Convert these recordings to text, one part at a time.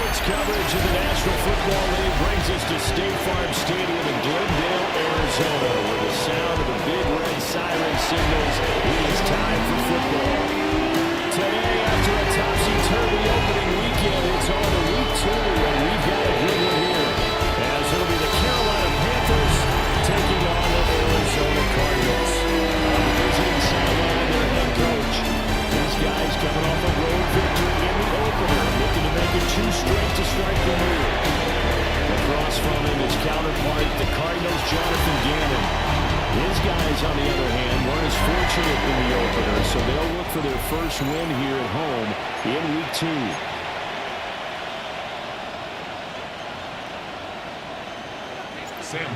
Sports coverage of the National Football League brings us to State Farm Stadium in Glendale, Arizona, where the sound of the big red siren signals it is time for football. Today, after a topsy-turvy opening weekend, it's on to week 2, and we've got a good one here, as it'll be the Carolina Panthers taking on the Arizona Cardinals. On the visiting sideline, their head coach. These guys coming off a road victory in the opener, looking to make it 2 straight to strike the year. Across from him, his counterpart, the Cardinals' Jonathan Gannon. His guys, on the other hand, weren't as fortunate in the opener, so they'll look for their first win here at home in week 2.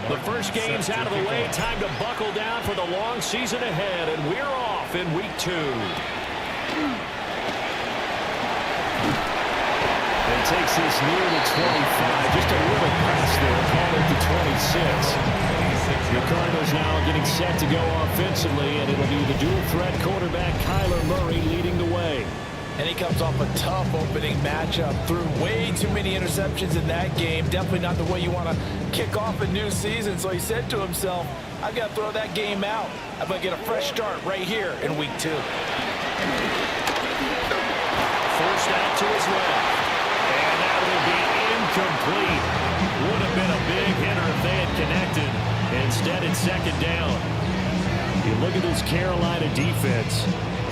The first game's out of the way. Time to buckle down for the long season ahead, and we're off in week 2. And takes this near the 25. Just a little pass there. Call it the 26. The Cardinals now getting set to go offensively, and it'll be the dual-threat quarterback Kyler Murray leading the way. And he comes off a tough opening matchup. Threw way too many interceptions in that game. Definitely not the way you want to kick off a new season. So he said to himself, I've got to throw that game out. I'm going to get a fresh start right here in week 2. Forced out to his left. And that will be incomplete. Would have been a big hitter if they had connected. Instead, it's second down. You look at this Carolina defense.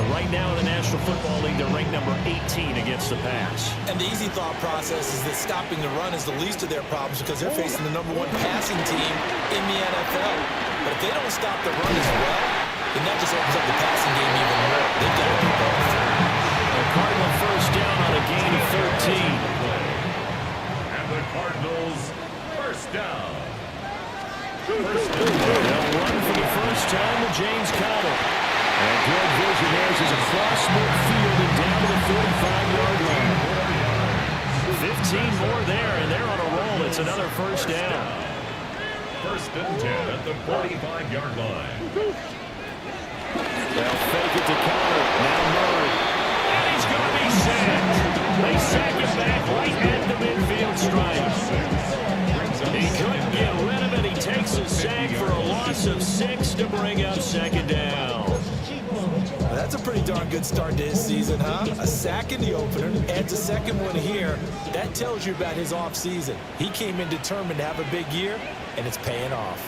Right now in the National Football League, they're ranked number 18 against the pass. And the easy thought process is that stopping the run is the least of their problems because they're facing the number 1 passing team in the NFL. But if they don't stop the run as well, then that just opens up the passing game even more. They've got to do both. The Cardinal first down on a gain of 13. And the Cardinals first down. They'll run for the first time to James Conner. And good vision there as across midfield and down to the 45-yard line. 15 more there, and they're on a roll. It's another first down. First and 10 at the 45-yard line. They'll fake it to Conner. Now Murray. And he's going to be sacked. They sack him back right at the midfield stripe. He couldn't get rid of it. He takes a sack for a loss of 6 to bring up second down. That's a pretty darn good start to his season, huh? A sack in the opener, adds a second one here. That tells you about his offseason. He came in determined to have a big year, and it's paying off.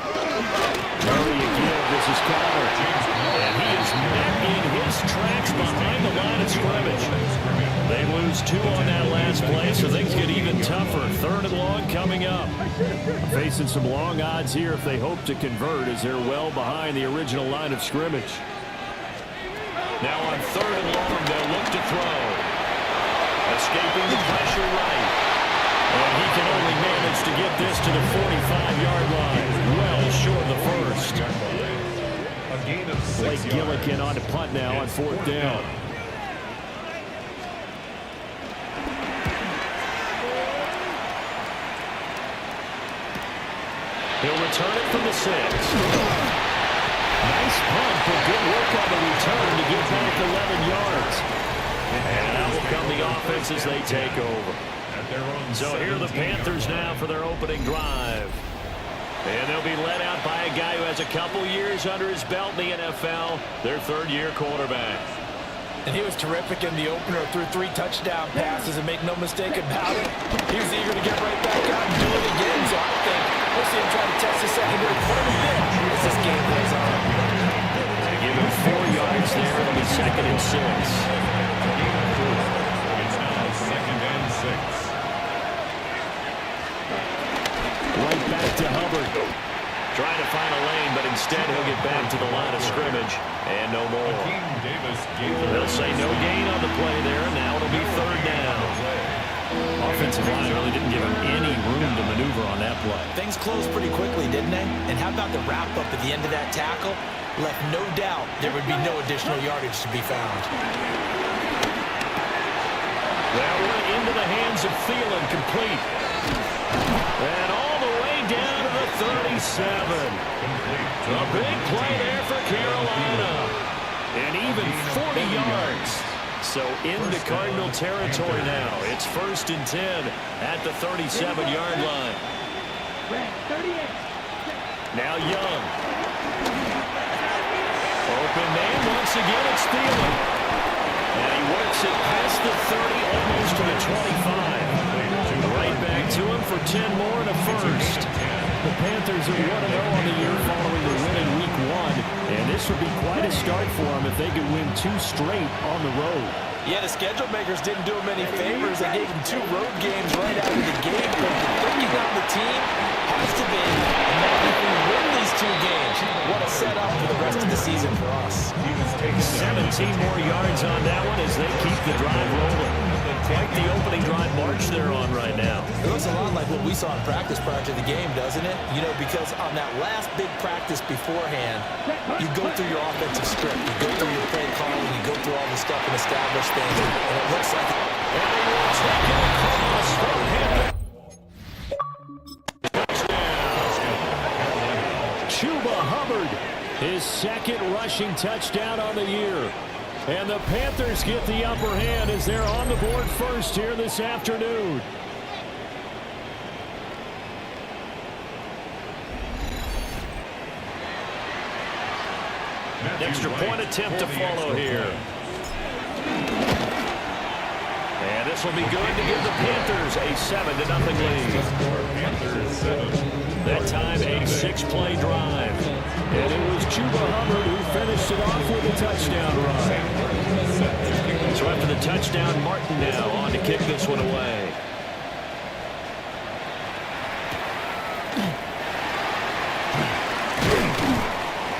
Murray again, this is Conner. And he is met in his tracks behind the line of scrimmage. They lose 2 on that last play, so things get even tougher. Third and long coming up. Facing some long odds here if they hope to convert, as they're well behind the original line of scrimmage. Now on third and long, they'll look to throw. Escaping the pressure right. And he can only manage to get this to the 45-yard line. Well short of the first. A gain of 6 Blake Gillikin on to punt now on fourth down. He'll return it from the 6. Nice punt, but good work on the return to get back 11 yards. And out will come the offense as they take over. So here are the Panthers now for their opening drive. And they'll be led out by a guy who has a couple years under his belt in the NFL, their third-year quarterback. And he was terrific in the opener, threw 3 touchdown passes, and make no mistake about it, he was eager to get right back out and do it again. So I think we'll see him try to test the secondary quite a bit as this game plays on. They give him 4 yards there. It'll be second and 6. It's now second and 6. Right back to Hubbard. Trying to find a lane, but instead he'll get back to the line of scrimmage. And no more. They'll say no gain on the play there. Now it'll be third down. Offensive line really didn't give him any room to maneuver on that play. Things closed pretty quickly, didn't they? And how about the wrap-up at the end of that tackle? Left no doubt there would be no additional yardage to be found. That went into the hands of Thielen, complete. And all the way down to the 37. A big play there for Carolina. And even 40 yards. So into Cardinal territory now. It's 1st and 10 at the 37-yard line. Now Young. Open man once again. It's Thielen. And he works it past the 30, almost to the 25. Right back to him for 10 more and a first. The Panthers are 1-0 on the year following the win in Week 1. And this would be quite a start for them if they could win 2 straight on the road. Yeah, the schedule makers didn't do him any favors. They gave him 2 road games right out of the gate. But the thinking on the team has to be, maybe if we win these 2 games, what a setup for the rest of the season for us. 17 more yards on that one as they keep the drive rolling. Quite the opening drive march they're on right now. It looks a lot like what we saw in practice prior to the game, doesn't it? You know, because on that last big practice beforehand, you go through your offensive script, you go through your play calling, you go through all the stuff and establish things, and it looks like Chuba Hubbard, his 2nd rushing touchdown on the year. And the Panthers get the upper hand as they're on the board first here this afternoon. Extra point attempt to follow here. And this will be good to give the Panthers a 7-0 lead. That time a 6-play drive. And it was Chuba Hubbard who finished it off with a touchdown run. So after the touchdown, Martin now on to kick this one away.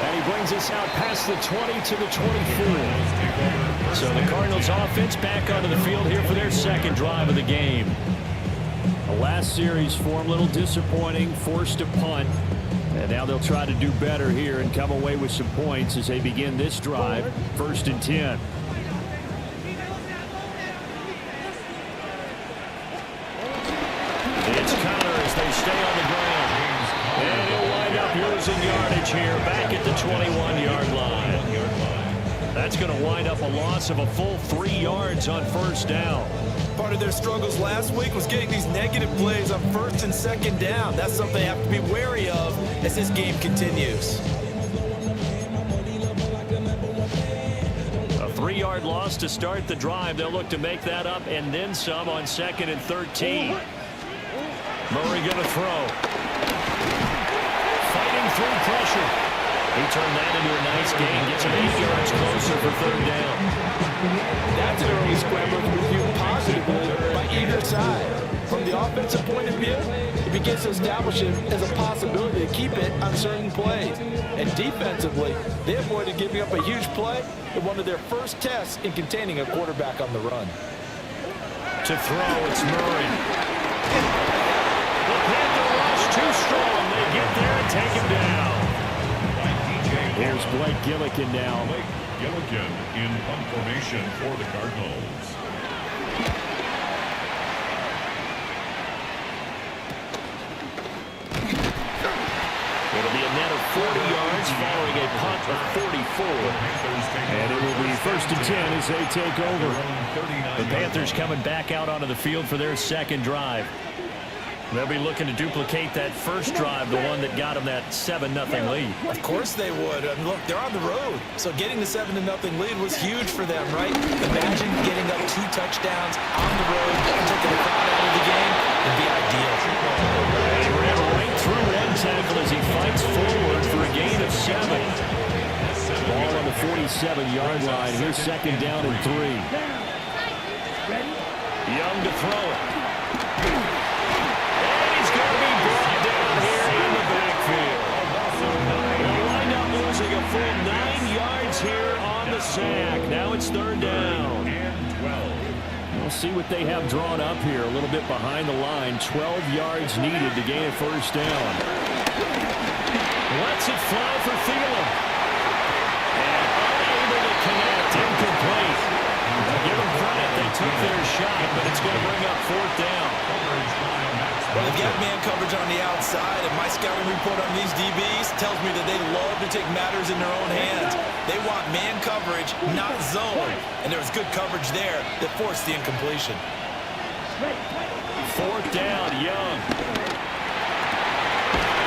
And he brings us out past the 20 to the 24. So the Cardinals offense back onto the field here for their 2nd drive of the game. The last series for them, a little disappointing, forced a punt. And now they'll try to do better here and come away with some points as they begin this drive, 1st and 10. It's Connor as they stay on the ground. And he'll wind up losing yardage here back at the 21-yard line. That's going to wind up a loss of a full 3 yards on 1st down. part of their struggles last week was getting these negative plays on 1st and 2nd down. That's something they have to be wary of as this game continues. A 3-yard loss to start the drive. They'll look to make that up and then some on 2nd and 13. Murray going to throw. Fighting through pressure. He turned that into a nice gain. Gets him 8 yards closer for 3rd down. That's an early scramble to be viewed positively by either side. From the offensive point of view, it begins to establish it as a possibility to keep it on certain plays. And defensively, they avoided giving up a huge play in one of their first tests in containing a quarterback on the run. To throw, it's Murray. The Panther rush too strong. They get there and take him down. Here's Blake Gillikin now. Blake Gillikin in punt formation for the Cardinals. It'll be a net of 40 yards following a punt of 44. And it will be 1st and 10 as they take over. The Panthers coming back out onto the field for their 2nd drive. They'll be looking to duplicate that first drive, the one that got them that 7-0 lead. Of course they would. I mean, look, they're on the road. So getting the 7-0 lead was huge for them, right? Imagine getting up 2 touchdowns on the road, taking the crowd out of the game. It'd be ideal. He ran right through one tackle as he fights forward for a gain of 7. Ball on the 47-yard line. Here's 2nd down and 3. Young to throw it. A full 9 yards here on the sack. Now it's 3rd down. And 12. We'll see what they have drawn up here. A little bit behind the line. 12 yards needed to gain a 1st down. Lets it fly for Thielen. And unable to connect. Incomplete. Give them credit. They took their shot, but it's going to bring up 4th down. Well, if get man coverage on the outside, and my scouting report on these DBs tells me that they love to take matters in their own hands. They want man coverage, not zone. And there was good coverage there that forced the incompletion. Fourth down, Young.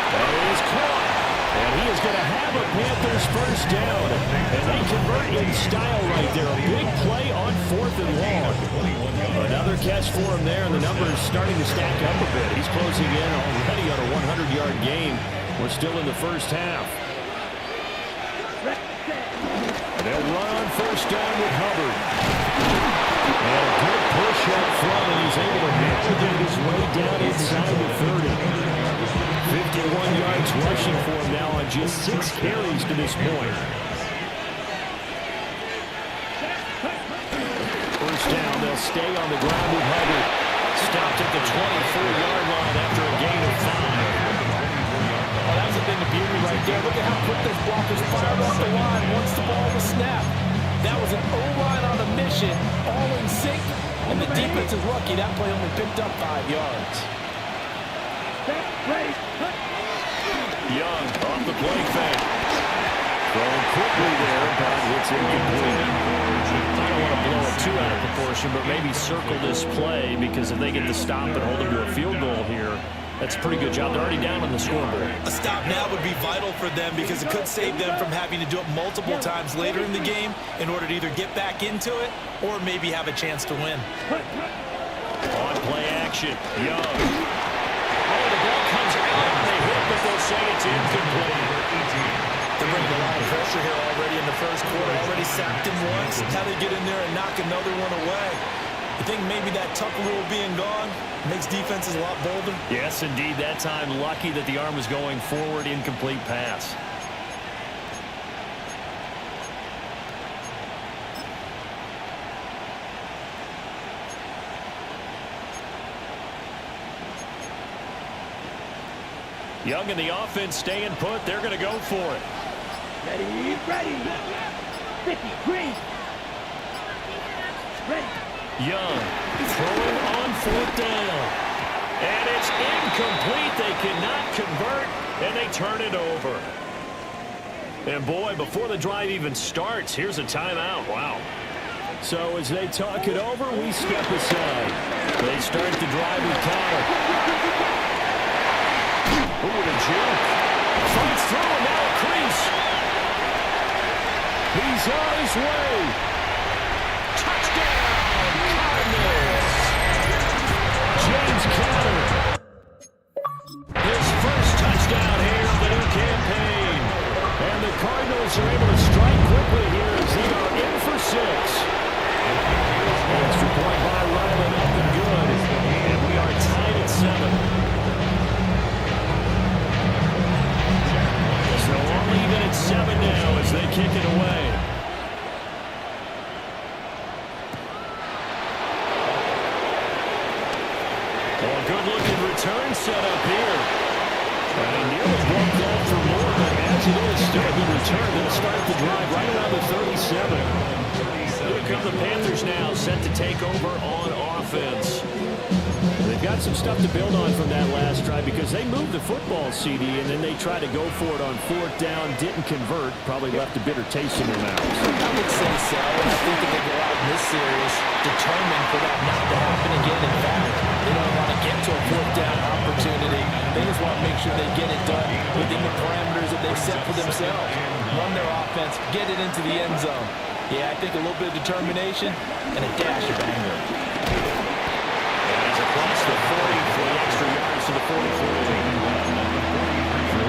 That is caught. And he is going to have a Panthers first down. And they convert in style right there. A big play on 4th and long. Another catch for him there, and the numbers starting to stack up a bit. He's closing in already on a 100-yard game. We're still in the first half. And they'll run on first down with Hubbard. And a good push up front, and he's able to navigate his way down inside the 30. 51 yards rushing for him now on just 6 carries to this point. First down, they'll stay on the ground with Hubbard. Stopped at the 24-yard line after a gain of 5. Oh, that's a thing of beauty right there. Look at how quick those blockers fired off the line once the ball was snapped. That was an O-line on a mission, all in sync, and the defense is lucky that play only picked up 5 yards. Young off the play fake. Throwing quickly there, but it's incomplete. I don't want to blow it too out of proportion, but maybe circle this play, because if they get the stop and hold them to a field goal here, that's a pretty good job. They're already down on the scoreboard. A stop now would be vital for them because it could save them from having to do it multiple times later in the game in order to either get back into it or maybe have a chance to win. On play action, Young. Oh, the ball comes out. They hit, but they'll say it's incomplete. They're bringing a lot of pressure here already in the first quarter. Already sacked him once. How they get in there and knock another one away. I think maybe that tuck rule being gone makes defenses a lot bolder. Yes, indeed. That time, lucky that the arm was going forward. Incomplete pass. Young and the offense staying put. They're going to go for it. Ready, ready. 50, green. Ready. Young throwing on 4th down. And it's incomplete. They cannot convert, and they turn it over. And boy, before the drive even starts, here's a timeout. Wow. So as they talk it over, we step aside. They start the drive with Connor. Ooh, the juke. Fights through, and now a crease. He's on his way. Touchdown, Cardinals. James Conner. His first touchdown here of the new campaign. And the Cardinals are able to strike quickly here as they are in for 6. Extra point by Ryland, up and good. And we are tied at 7. So all even at 7 now as they kick it away. Well, good-looking return set up here. And nearly broke that for more, but as it is, still a good return. They'll start the drive right around the 37. Here come the Panthers now, set to take over on offense. They've got some stuff to build on from that last drive because they moved the football, CD, and then they tried to go for it on 4th down, didn't convert, probably left a bitter taste in their mouths. I would say so, and I think that they go out in this series determined for that not to happen again. In fact, they don't want to get to a 4th down opportunity. They just want to make sure they get it done within the parameters that they've set for themselves. Run their offense, get it into the end zone. Yeah, I think a little bit of determination and a dash of anger. Across the 40 for the extra yards to the 43.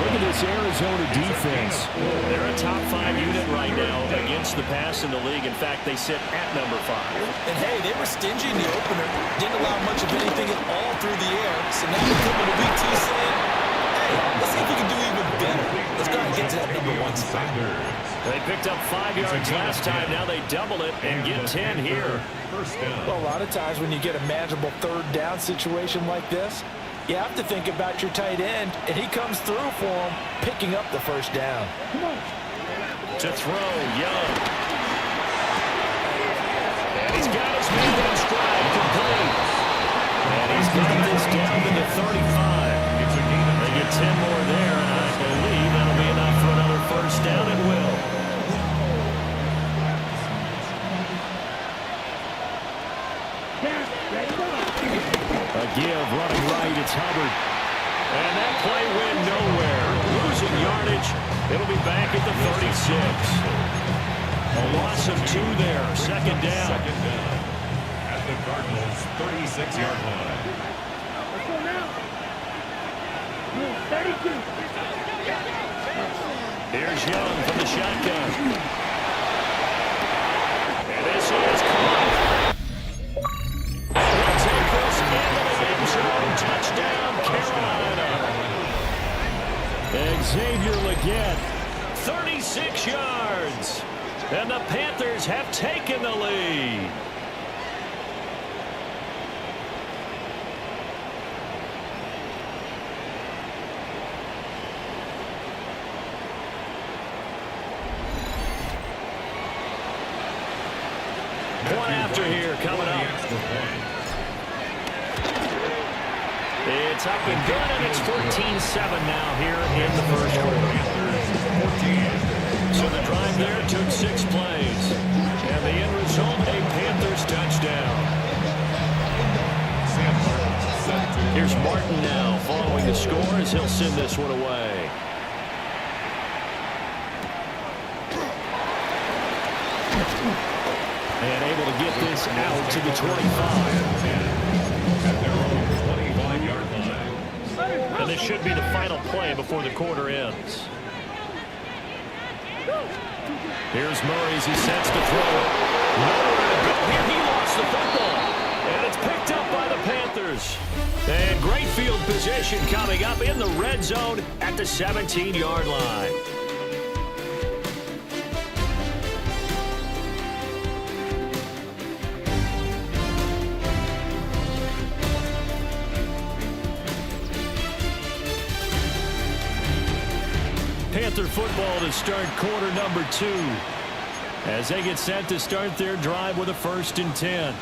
Look at this Arizona defense. They're a top 5 unit right now against the pass in the league. In fact, they sit at number 5. And hey, they were stingy in the opener. Didn't allow much of anything at all through the air. So now they come into week 2 saying, hey, let's see if we can do even better. Let's go and get to that number 1 spot. They picked up 5 yards last time. Now they double it and get 10 here. Well, a lot of times when you get a manageable 3rd down situation like this, you have to think about your tight end, and he comes through for him, picking up the first down. To throw, Young. And he's got his man in stride, complete. And he's got this down to the 35. right, it's Hubbard. And that play went nowhere. Losing yardage. It'll be back at the 36. A loss of 2 there. Second down. At the Cardinals' 36-yard line. Let's go now. 32. Here's Young from the shotgun. And this is caught. He'll take this into the end zone. Touchdown, Carolina. Xavier Legette, 36 yards. And the Panthers have taken the lead. One after here coming up. It's up and good, and it's 14-7 now here in the first quarter. So the drive there took 6 plays. And the end result, a Panthers touchdown. Here's Martin now following the score as he'll send this one away. And able to get this out to the 25. At their own 25-yard line. And this should be the final play before the quarter ends. Here's Murray as he sets to throw. Here he lost the football. And it's picked up by the Panthers. And great field position coming up in the red zone at the 17-yard line. Panther football to start quarter number 2 as they get set to start their drive with a 1st and 10.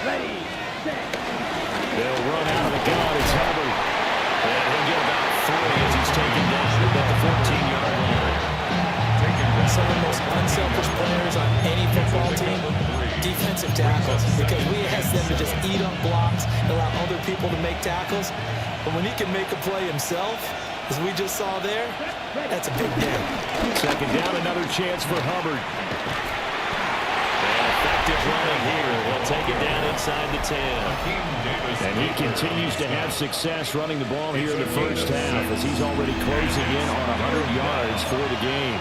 Ready, set. They'll run out of the gun. It's Hubbard. And he'll get about 3 as he's taken down at the 14-yard line. Some of the most unselfish players on any football team, defensive tackles, because we ask them to just eat up blocks and allow other people to make tackles. But when he can make a play himself, as we just saw there, that's a big deal. Second down, another chance for Hubbard. And effective running here. They'll take it down inside the 10. And he continues to have success running the ball here in the first half as he's already closing in on 100 yards for the game.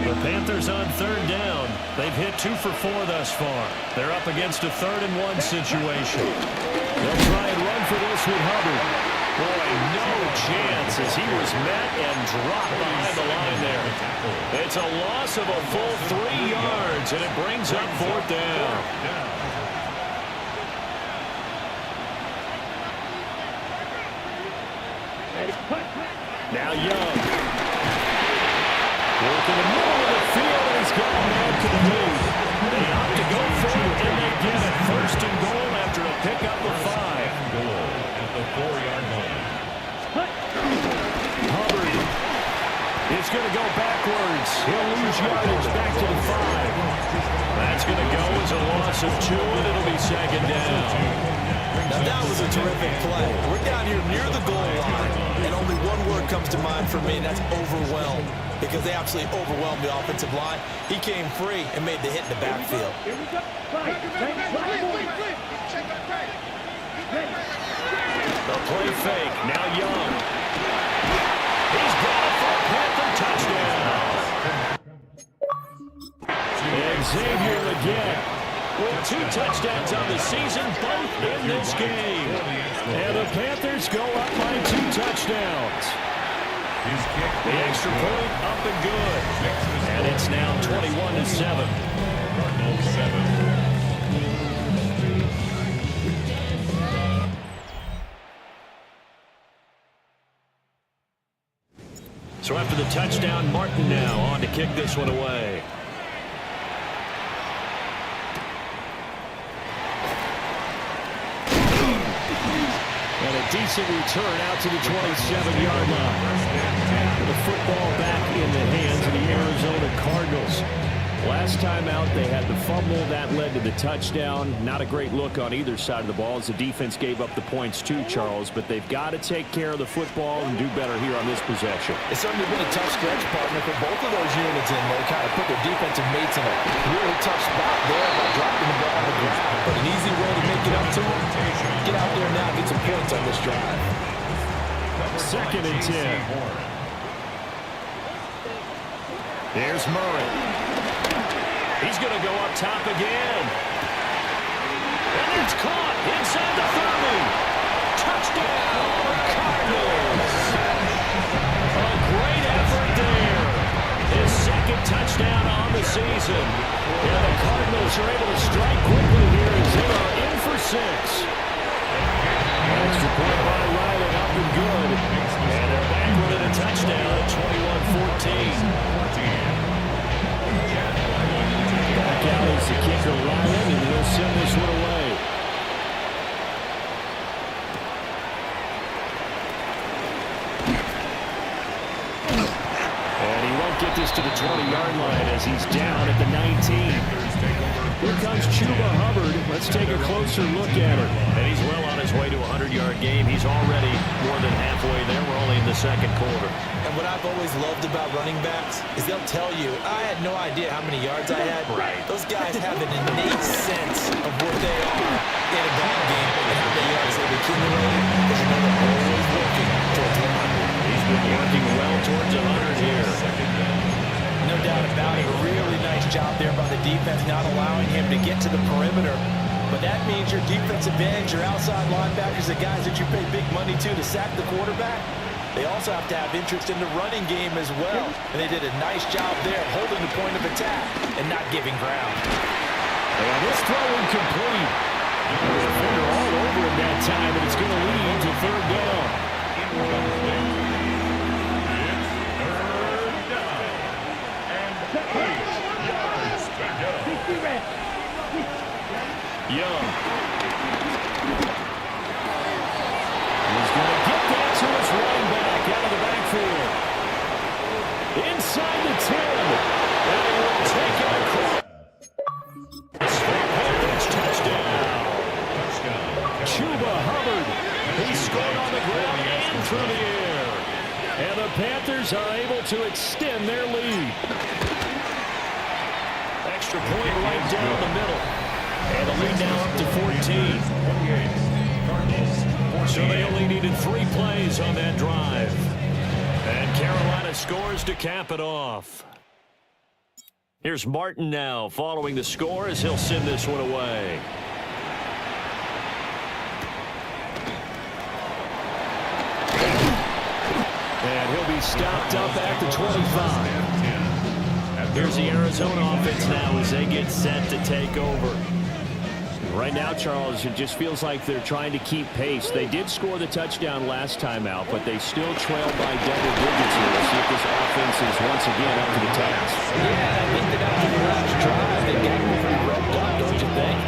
The Panthers on 3rd down. They've hit 2 for 4 thus far. They're up against a 3rd and 1 situation. They'll try and run for this with Hubbard. Boy, no chance as he was met and dropped behind the line there. It's a loss of a full 3 yards, and it brings up 4th down. Now Young. Work in the middle of the field, and he's gone out to the lead. They opt to go for it, and they get it. 1st and goal after a pickup of 5. Goal at the 4-yard line. Hubbard is going to go backwards. He'll lose yardage back to the 5. That's going to go as a loss of 2, and it'll be 2nd down. Now that was a terrific play. We're down here near the goal line, and only one word comes to mind for me, and that's overwhelmed. Because they absolutely overwhelmed the offensive line. He came free and made the hit in the backfield. Here we go. Right. The play fake. Now Young. He's got it for a Panther touchdown. Xavier Legette with 2 touchdowns on the season, both in this game. And the Panthers go up by 2 touchdowns. The extra point up and good. And it's now 21-7. Cardinals 7. So after the touchdown, Martin now on to kick this one away. And a decent return out to the 27-yard line. The football back in the hands of the Arizona last time out, they had the fumble that led to the touchdown. Not a great look on either side of the ball as the defense gave up the points too, Charles. But they've got to take care of the football and do better here on this possession. It's certainly been a tough stretch, partner, for both of those units, and they kind of put their defensive mates in a really tough spot there by dropping the ball on the ground. But an easy way to make it up to them, get out there now and get some points on this drive. 2nd and 10. There's Murray. He's going to go up top again. And it's caught inside the 30. Touchdown, Cardinals. A great effort there. His 2nd touchdown on the season. And the Cardinals are able to strike quickly here as they are in for 6. Extra point by Riley, up and good. And they're back with a touchdown at 21-14. Back out is the kicker, Ryan, and he'll send this one away. And he won't get this to the 20-yard line as he's down at the 19. Here comes Chuba Hubbard. Let's take a closer look at him. And he's well on his way to a 100-yard game. He's already more than halfway there. We're only in the 2nd quarter. And what I've always loved about running backs is they'll tell you, I had no idea how many yards I had. Right. Those guys have an innate sense of what they are in a ball game and how many yards they've accumulated because you know they're always working towards 100. He's been working well towards 100 here. No doubt about it. A really nice job there by the defense, not allowing him to get to the perimeter. But that means your defensive ends, your outside linebackers, the guys that you pay big money to sack the quarterback, they also have to have interest in the running game as well. And they did a nice job there holding the point of attack and not giving ground. And this throw incomplete. There's a finger all over him that time, and it's going to lead to 3rd down. Young. He's going to get that to his running back out of the backfield. Inside the 10. And he will take it across. Panthers touchdown. Chuba Hubbard. He scored on the ground and through the air. And the Panthers are able to extend their lead. Extra point right down the middle. And the lead now up to 14. So they only needed 3 plays on that drive. And Carolina scores to cap it off. Here's Martin now following the score as he'll send this one away. And he'll be stopped up at the 25. Here's the Arizona offense now as they get set to take over. Right now, Charles, it just feels like they're trying to keep pace. They did score the touchdown last time out, but they still trail by double digits here. Let's see if this offense is once again up to the task. Yeah, I think that after the last drive, they got pretty revved up, don't you think?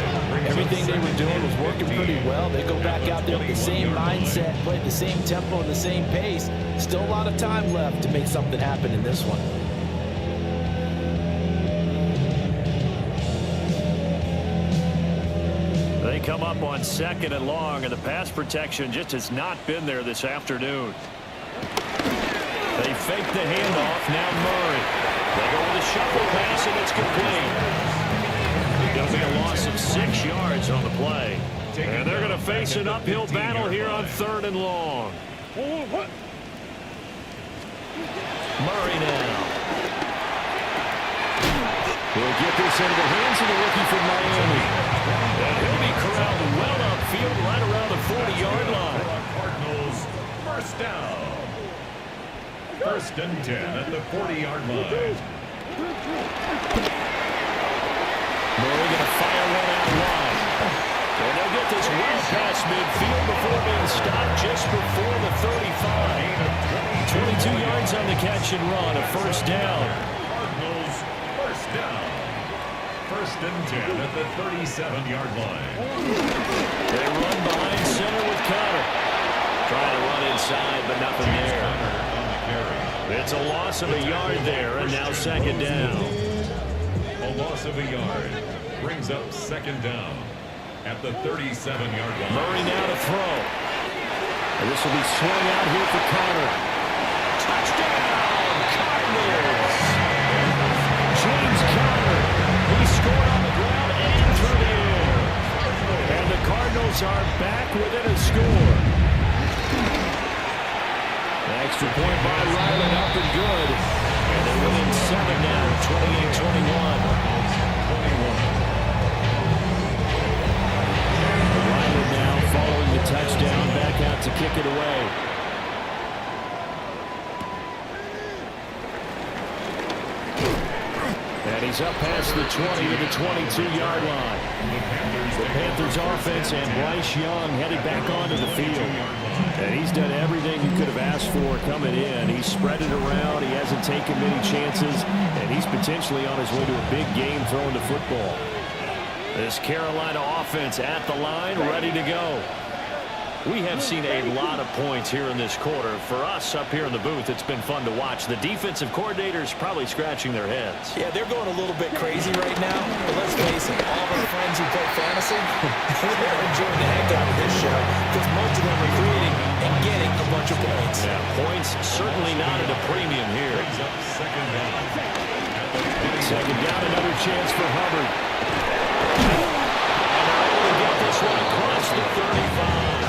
Everything they were doing was working pretty well. They go back out there with the same mindset, play the same tempo and the same pace. Still a lot of time left to make something happen in this one. They come up on 2nd and long, and the pass protection just has not been there this afternoon. They fake the handoff. Now Murray. They go with a shuffle pass, and it's complete. Going to be a loss of 6 yards on the play. And they're going to face an uphill battle here on 3rd and long. Murray now. He'll get this into the hands of the rookie from Miami. And he'll be corralled well upfield right around the 40-yard line. Cardinals, 1st down. 1st and 10 at the 40-yard line. Murray going to fire one out wide. And they'll get this well past midfield before being stopped just before the 35. 22 yards on the catch and run, a 1st down. Cardinals, 1st down. 1st and 10 at the 37-yard line. They run behind center with Connor. Trying to run inside, but nothing there. It's a loss of a yard there, and now 2nd down. A loss of a yard. Brings up second down at the 37-yard line. Murray now to throw. And this will be swung out here for Connor. Touchdown, Cardinals! James Conner. He scored on the ground and through the air. And the Cardinals are back within a score. The extra point by Ryland up and good. And they're within 7 now, 28-21. Ryland now following the touchdown, back out to kick it away. And he's up past the 20 to the 22-yard line. The Panthers offense and Bryce Young headed back onto the field. And he's done everything you could have asked for coming in. He's spread it around. He hasn't taken many chances. And he's potentially on his way to a big game throwing the football. This Carolina offense at the line, ready to go. We have seen a lot of points here in this quarter. For us up here in the booth, it's been fun to watch. The defensive coordinators probably scratching their heads. Yeah, they're going a little bit crazy right now. But let's face it, all of our friends who play fantasy, they're enjoying the heck out of this show because most of them are creating and getting a bunch of points. Yeah, points certainly not at a premium here. Second down. Second down, another chance for Hubbard. And they're able to get this one across the 35.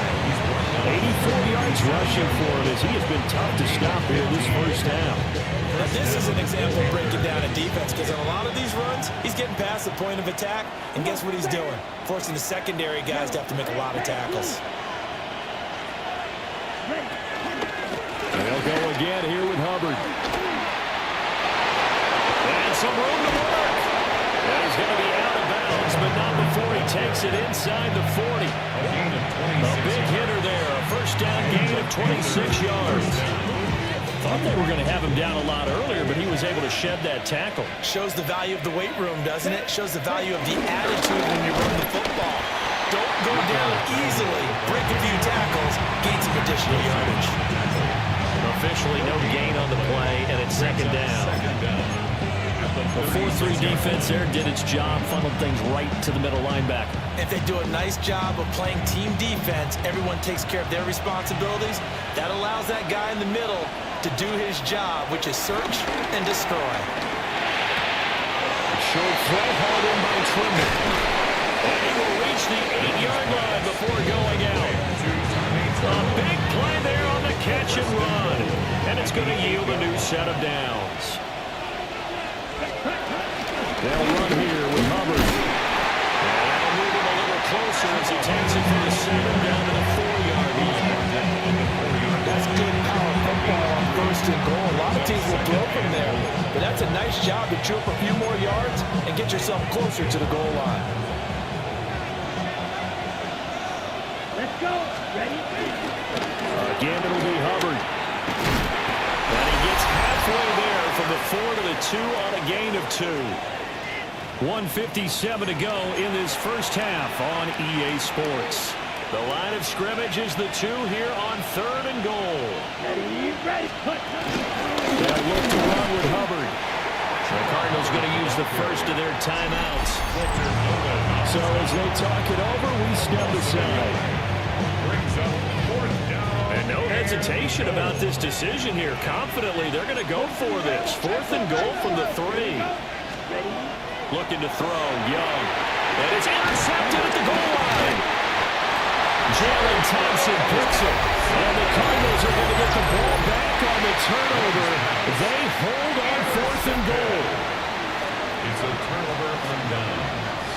84 yards rushing for him as he has been tough to stop here this first half. Now this is an example of breaking down a defense because on a lot of these runs, he's getting past the point of attack, and guess what he's doing? Forcing the secondary guys to have to make a lot of tackles. They'll go again here with Hubbard. And some room to work. And he's going to be out of bounds, but not before he takes it inside the 40. A big hitter there. A first down gain of 26 yards. Thought they were going to have him down a lot earlier, but he was able to shed that tackle. Shows the value of the weight room, doesn't it? Shows the value of the attitude when you run the football. Don't go down easily. Break a few tackles. Gain some additional yardage. Officially no gain on the play, and it's second down. The 4-3 defense there did its job, funneled things right to the middle linebacker. If they do a nice job of playing team defense, everyone takes care of their responsibilities. That allows that guy in the middle to do his job, which is search and destroy. Short throw hauled in by Trimmer. And he will reach the 8-yard line before going out. A big play there on the catch and run. And it's going to yield a new set of downs. They'll run here with Hubbard. And that'll move him a little closer as he takes it from the 7 down to the 4-yard line. That's good power football on first and goal. A lot of teams will throw from there, but that's a nice job to chew up a few more yards and get yourself closer to the goal line. Let's go. Ready? Again, it'll be Hubbard. And he gets halfway there from the 4 to the 2 on a gain of 2. 1:57 to go in this first half on EA Sports. The line of scrimmage is the 2 here on 3rd and goal. Ready? Ready. Put. They'll look to run with Hubbard. The Cardinals going to use the first of their timeouts. So as they talk it over, we step aside. And no hesitation about this decision here. Confidently, they're going to go for this. 4th and goal from the 3. Looking to throw, Young. And it's intercepted at the goal line. Jalen Thompson picks it. And the Cardinals are going to get the ball back on the turnover. They hold on 4th and goal. It's a turnover on downs.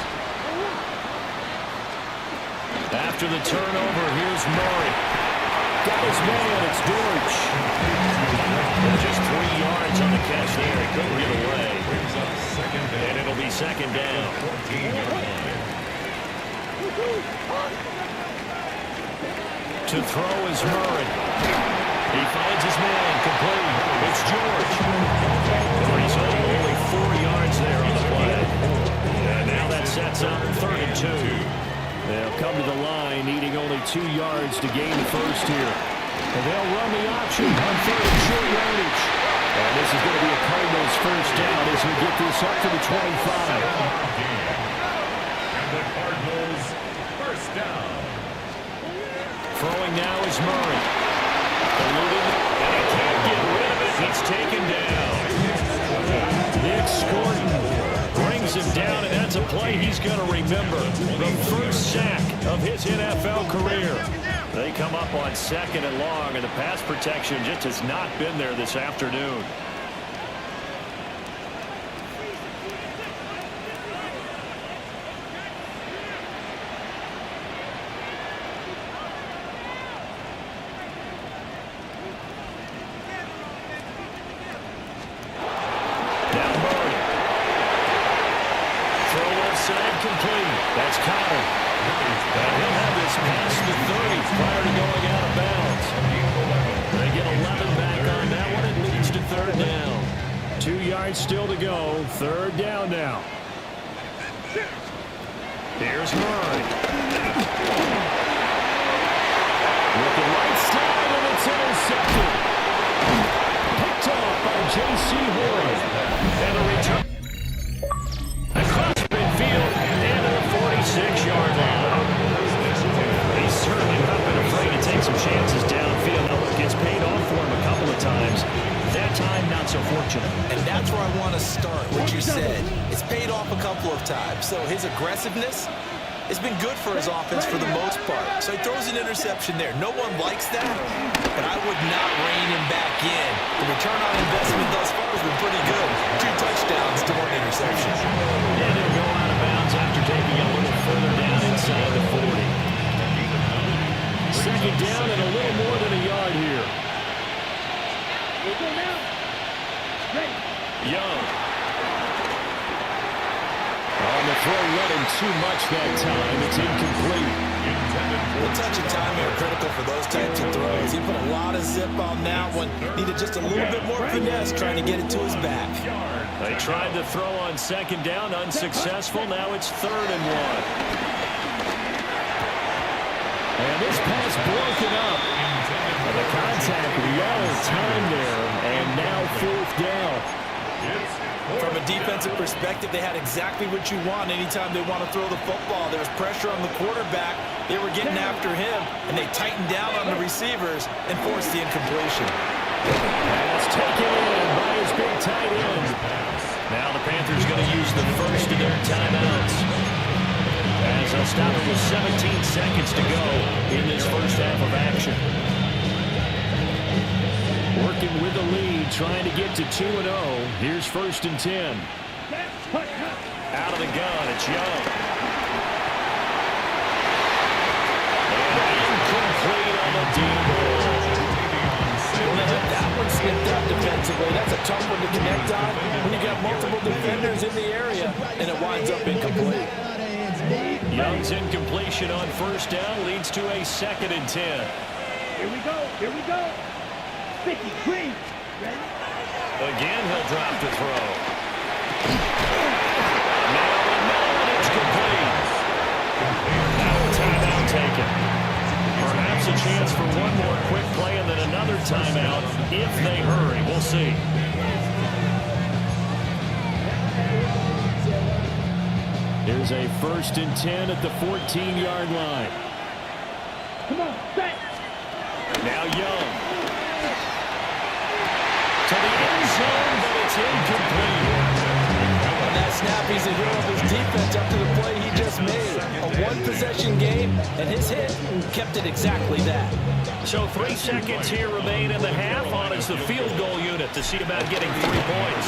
After the turnover, here's Murray. Got his man, it's George. And just 3 yards on the catch there. He couldn't get away. And it'll be second down. To throw is Murray. He finds his man, complete. It's George. He's only 4 yards there on the play. And now that sets up 3rd and 2. They'll come to the line, needing only 2 yards to gain the first here. And they'll run the option on 3rd and short yardage. And this is going to be a Cardinals first down as we get this up to the 25. And the Cardinals first down. Throwing now is Murray. Eluding, and he can't get rid of it. He's taken down. Nick Scorton brings him down, and that's a play he's going to remember. The first sack of his NFL career. They come up on 2nd and long, and the pass protection just has not been there this afternoon. Complete. That's Connor. And he'll have this past the 30 prior to going out of bounds. They get 11 back on that one. It leads to 3rd down. 2 yards still to go. 3rd down now. Here's Murray. Looking right side, and it's intercepted. Picked off by J.C. Horn. And a return. Across midfield and to the 46-yard line. He's certainly not been afraid to take some chances downfield. Gets paid off for him a couple of times. That time, not so fortunate. And that's where I want to start, what you said. It's paid off a couple of times. So his aggressiveness has been good for his offense for the most part. So he throws an interception there. No one likes that, but I would not rein him back in. The return on investment thus far has been pretty good. 2 touchdowns to 1 interception. And he'll go out of bounds after taking a little further down inside the 40. 2nd down and a little more than a yard here. We'll go now. Ready. Young. On the throw, running too much that time. It's incomplete. A touch of timing are critical for those types of throws. He put a lot of zip on that one. Needed just a little bit more finesse trying to get it to his back. They tried to throw on 2nd down, unsuccessful. Now it's 3rd and 1. And this pass broken up. And the contact well timed there, and now 4th down. From a defensive perspective, they had exactly what you want anytime they want to throw the football. There's pressure on the quarterback. They were getting after him, and they tightened down on the receivers and forced the incompletion. Pass taken in by his big tight end. Now the Panthers going to use the first of their timeouts. As they'll stop it with 17 seconds to go in this first half of action. Working with the lead, trying to get to 2-0. Here's 1st and 10. Out of the gun, it's Young. And incomplete on the deep ball. That one slipped out defensively. That's a tough one to connect on when you got multiple defenders in the area, and it winds up incomplete. Young's incompletion on 1st down leads to a 2nd and 10. Here we go. Here we go. 50, green. Ready? Again, he'll drop the throw. Now it's complete. Now a timeout taken. Perhaps a chance for one more quick play and then another timeout if they hurry. We'll see. Here's a 1st and 10 at the 14-yard line. Come on, set. Now Young. To the end zone, but it's incomplete. On that snap, he's a hero of his defense up to the play he just made. A one-possession game, and his hit kept it exactly that. So 3 seconds here remain in the half. On it's the field goal unit to see about getting 3 points.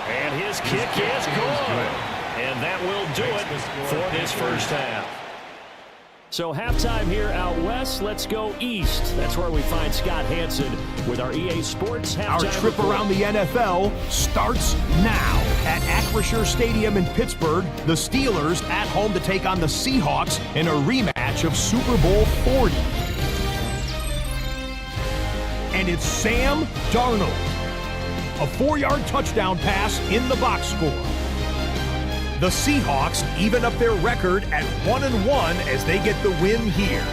And his kick is good. And that will do it for this first half. So halftime here out west. Let's go east. That's where we find Scott Hansen with our EA Sports halftime. Our trip report. around the NFL starts now. At Acrisure Stadium in Pittsburgh, the Steelers at home to take on the Seahawks in a rematch of Super Bowl 40. And it's Sam Darnold. A 4-yard touchdown pass in the box score. The Seahawks even up their record at 1-1 as they get the win here.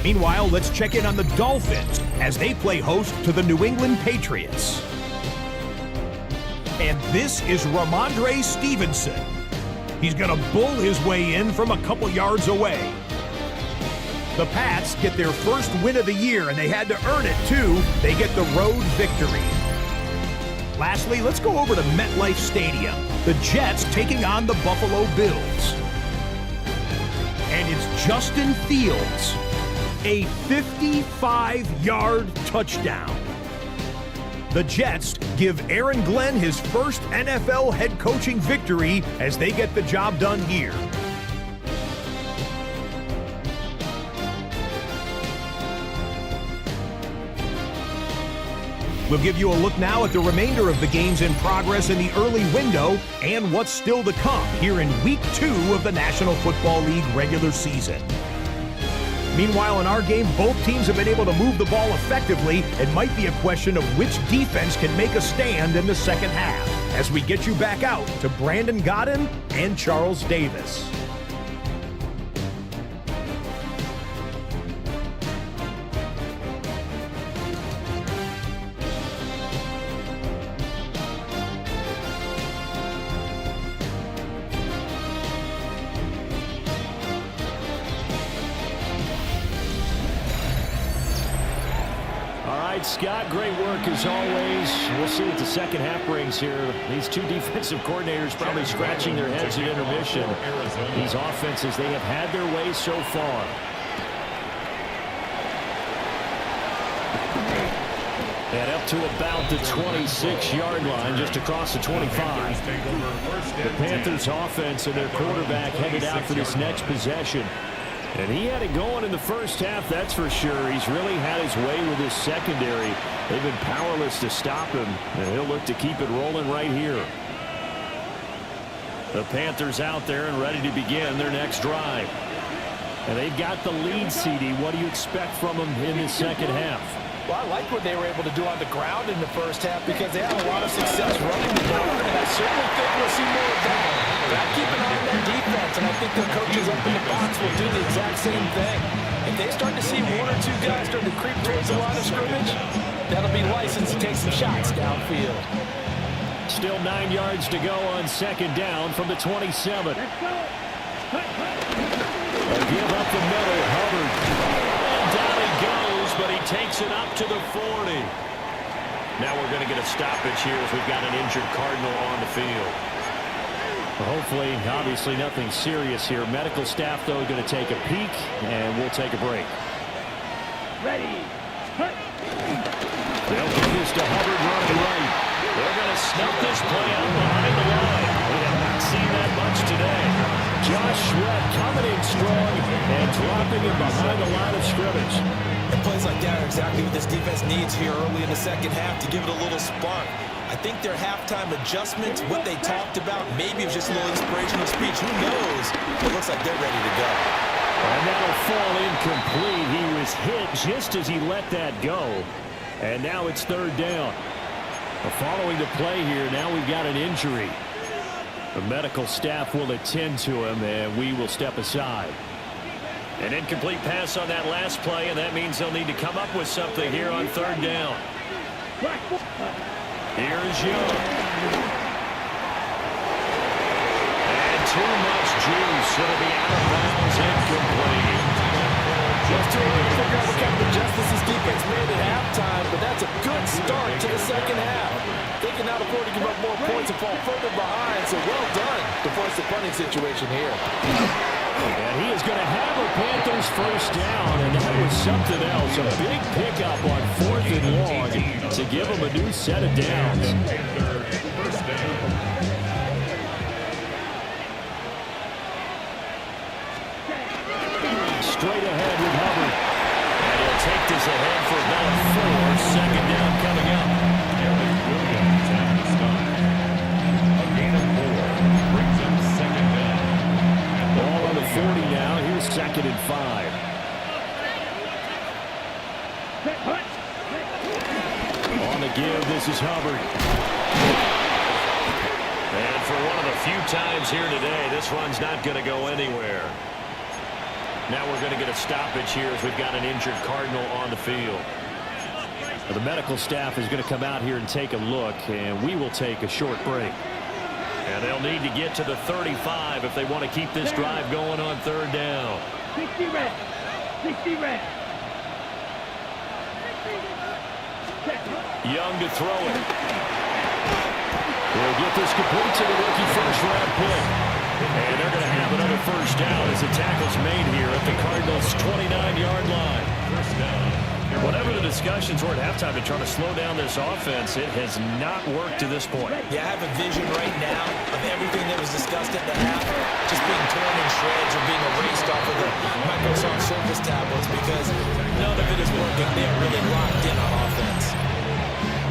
Meanwhile, let's check in on the Dolphins as they play host to the New England Patriots. And this is Ramondre Stevenson. He's going to bull his way in from a couple yards away. The Pats get their first win of the year, and they had to earn it, too. They get the road victory. Lastly, let's go over to MetLife Stadium. The Jets taking on the Buffalo Bills. And it's Justin Fields, a 55-yard touchdown. The Jets give Aaron Glenn his first NFL head coaching victory as they get the job done here. We'll give you a look now at the remainder of the games in progress in the early window and what's still to come here in Week 2 of the National Football League regular season. Meanwhile, in our game, both teams have been able to move the ball effectively. It might be a question of which defense can make a stand in the second half as we get you back out to Brandon Godden and Charles Davis. Scott, great work as always. We'll see what the second half brings here. These two defensive coordinators probably scratching their heads at intermission. These offenses, they have had their way so far. And up to about the 26-yard line, just across the 25. The Panthers offense and their quarterback headed out for this next possession. And he had it going in the first half, that's for sure. He's really had his way with his secondary. They've been powerless to stop him, and he'll look to keep it rolling right here. The Panthers out there and ready to begin their next drive. And they've got the lead, CD. What do you expect from them in the second half? Well, I like what they were able to do on the ground in the first half because they had a lot of success running the ball, and I certainly think we'll see more of that. Gotta keep an eye on that defense, and I think their coaches up in the box will do the exact same thing. If they start to see one or two guys start to creep towards the line of scrimmage, that'll be license to take some shots downfield. Still 9 yards to go on second down from the 27. A give up the middle, Hubbard. And down he goes, but he takes it up to the 40. Now we're going to get a stoppage here as we've got an injured Cardinal on the field. Hopefully, obviously nothing serious here. Medical staff, though, going to take a peek, and we'll take a break. Ready. They'll give this to Hubbard running right. They're going to snuff this play out behind the line. We have not seen that much today. Josh Sweat coming in strong and dropping him behind the line of scrimmage. And plays like that are exactly what this defense needs here early in the second half to give it a little spark. I think their halftime adjustments, what they talked about, maybe it was just a little inspirational speech. Who knows? It looks like they're ready to go. And that'll fall incomplete. He was hit just as he let that go. And now it's third down. Following the play here, now we've got an injury. The medical staff will attend to him, and we will step aside. An incomplete pass on that last play, and that means they'll need to come up with something here on third down. Here's Young. And too much juice. It'll be out of bounds, incomplete. Just too early to figure out what kind of adjustments this defense made at halftime, but that's a good start to the second half. They can now afford to give up more points and fall further behind, so well done to force the punting situation here. And he is going to have a Panthers first down, and that was something else. A big pickup on 4th and long to give him a new set of downs. Straight ahead with Hubbard. And he'll take this ahead for about 4. Second down coming up. A gain of 4 brings him second down. Ball on the 40 now. Here's 2nd and 5. On the give, this is Hubbard. And for one of the few times here today, this run's not going to go anywhere. Now we're going to get a stoppage here as we've got an injured Cardinal on the field. The medical staff is going to come out here and take a look, and we will take a short break. And they'll need to get to the 35 if they want to keep this drive going on third down. 60 red. 60 red. Young to throw it. We'll get this complete to the rookie first-round pick. And they're going to have another first down as the tackle's made here at the Cardinals' 29-yard line. First down. Whatever the discussions were at halftime to try to slow down this offense, it has not worked to this point. Yeah, I have a vision right now of everything that was discussed at the half just being torn in shreds or being erased off of the Microsoft Surface tablets because none of it is working. They are really locked in on offense.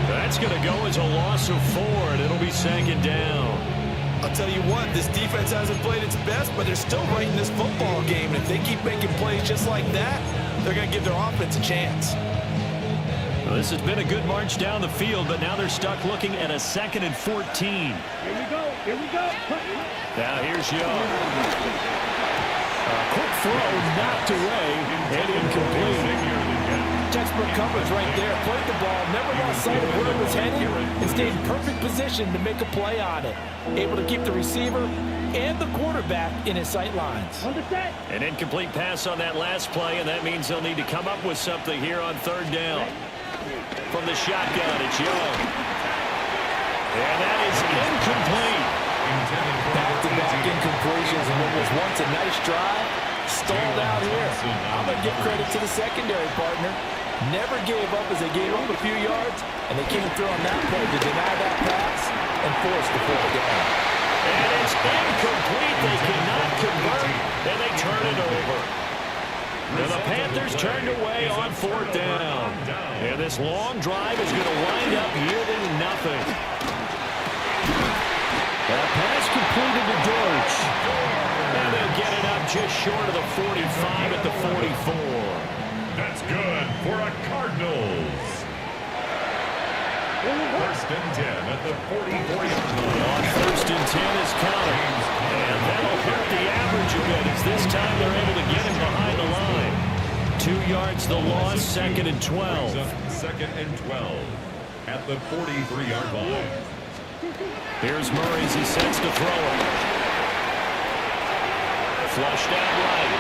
That's going to go as a loss of 4, and it'll be second down. I'll tell you what, this defense hasn't played its best, but they're still right in this football game. And if they keep making plays just like that, they're going to give their offense a chance. Well, this has been a good march down the field, but now they're stuck looking at a 2nd and 14. Here we go. Here we go. Now here's Young. Quick throw knocked away and incomplete. Textbook coverage right there. Played the ball, never lost sight of where it was headed, and stayed in perfect position to make a play on it. Able to keep the receiver and the quarterback in his sight lines. An incomplete pass on that last play, and that means they'll need to come up with something here on third down. From the shotgun, it's Young. And that is incomplete. Back-to-back incompletions, and what was once a nice drive, stalled out here. I'm going to give credit to the secondary partner. Never gave up as they gave up a few yards, and they came through on that play to deny that pass and force the fourth down. And it's incomplete. They cannot convert, and they turn it over. And the Panthers turned away on fourth down. And this long drive is going to wind up yielding nothing. That pass completed to Dortch. And they'll get it up just short of the 45 at the 44. That's good for a Cardinals. First and 10 at the 44-yard line. On first and 10 is coming. And that'll hurt the average a bit as this time they're able to get him behind the line. 2 yards the loss, 2nd and 12. 2nd and 12 at the 43-yard line. Here's Murray as he sets to throw it. Flushed out right.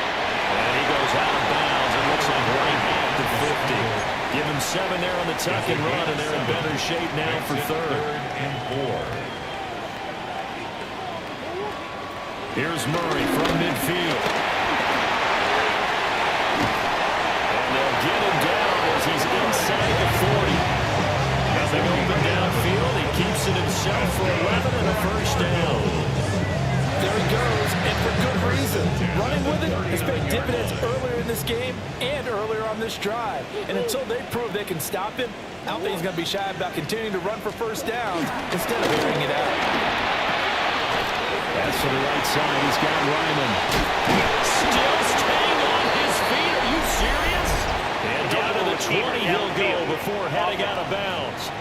And he goes out of bounds. It looks like right at the 50. Give him 7 there on the tuck and run, and they're in better shape now for third. And 4. Here's Murray from midfield. And they'll get him down as he's inside the 40. Nothing open downfield. He keeps it himself for 11 and a first down. There he goes, and for good reason. Running with it has paid dividends earlier in this game and earlier on this drive. And until they prove they can stop him, I don't think he's going to be shy about continuing to run for first downs instead of airing it out. That's to the right side. He's got Ryman. Still staying on his feet. Are you serious? And down to the 20 he'll go before heading out of bounds.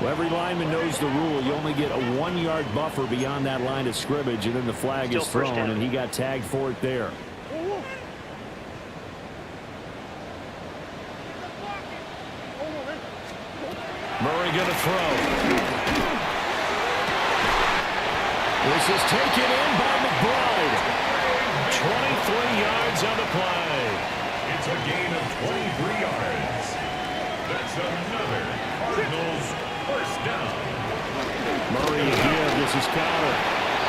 Well, every lineman knows the rule. You only get a 1-yard buffer beyond that line of scrimmage, and then the flag is thrown, and he got tagged for it there. Murray going to throw. This is taken in by McBride. 23 yards on the play. It's a gain of 23 yards. That's another Cardinals first down. Murray again. This is Connor.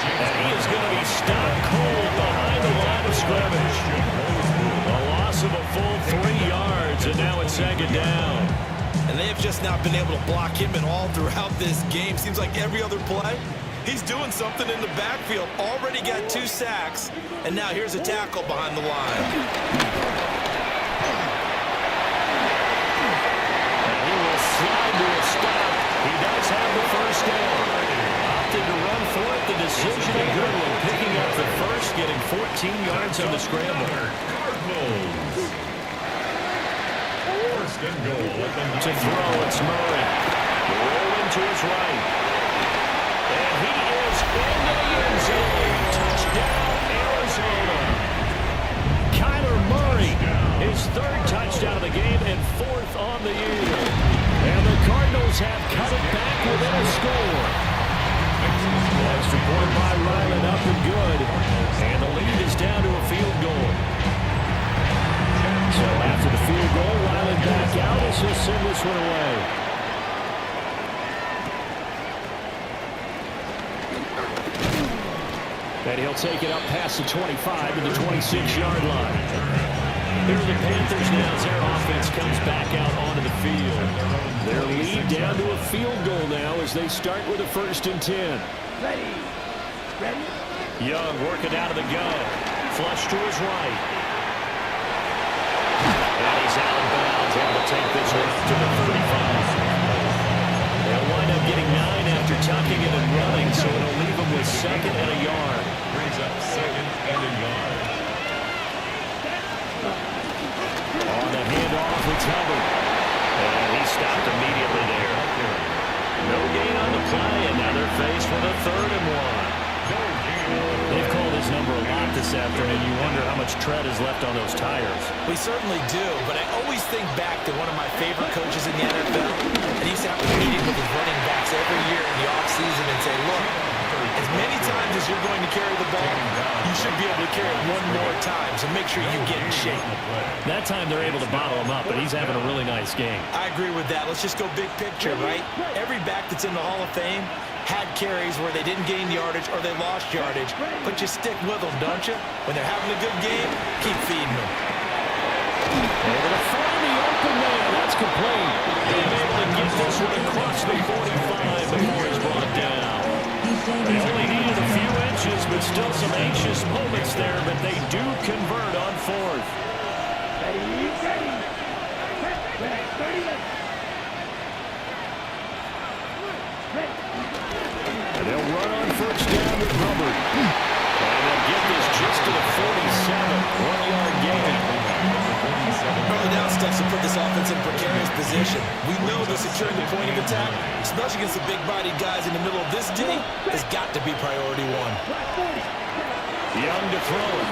And he is going to be stopped cold behind the line of scrimmage. A loss of a full 3 yards, and now it's second down. And they have just not been able to block him at all throughout this game. Seems like every other play, he's doing something in the backfield. Already got 2 sacks, and now here's a tackle behind the line. And he will slide to a stop. He does have the first down. Opted to run for it. The decision a good one. Picking up the first, getting 14 yards on the scramble. Cardinals. First and goal at the To throw, it's Murray. Rolling to his right. And he is in the end zone. his third touchdown of the game and fourth on the year. And the Cardinals have cut it back within a score. Extra point by Ryland, up and good. And the lead is down to a field goal. So after the field goal, Ryland back out as he'll send this one away. And he'll take it up past the 25 to the 26-yard line. Here are the Panthers now as their offense comes back out onto the field. Their lead down to a field goal now as they start with a 1st and 10. Ready. Young working out of the gun. Flush to his right. And he's out of bounds, able to take this one to the 35. They'll wind up getting 9 after tucking it and running, so it'll leave them with 2nd and a yard. Brings up 2nd and a yard. On the handoff, it's Hubbard. And he stopped immediately there. No gain on the play, and now they're faced with a 3rd and 1. They've called his number a lot this afternoon. You wonder how much tread is left on those tires. We certainly do, but I always think back to one of my favorite coaches in the NFL. And he used to have a meeting with his running backs every year in the offseason and say, look, as many times as you're going to carry the ball, you should be able to carry it one more time, so make sure you get in shape. That time they're able to bottle him up, but he's having a really nice game. I agree with that. Let's just go big picture, right? Every back that's in the Hall of Fame had carries where they didn't gain yardage or they lost yardage, but you stick with them, don't you? When they're having a good game, keep feeding them. Able to find the open man. That's complete. Being able to get this one across the 45 before he's brought down. They only needed a few inches, but still some anxious moments there, but they do convert on 4th. Ready. And they'll run on 1st down with Hubbard. And they'll get this just to the 47, 1-yard gain. Early down steps to put this offense in precarious position. We know that securing the point of attack, especially against the big-bodied guys in the middle of this D, has got to be priority 1. Young to throw it.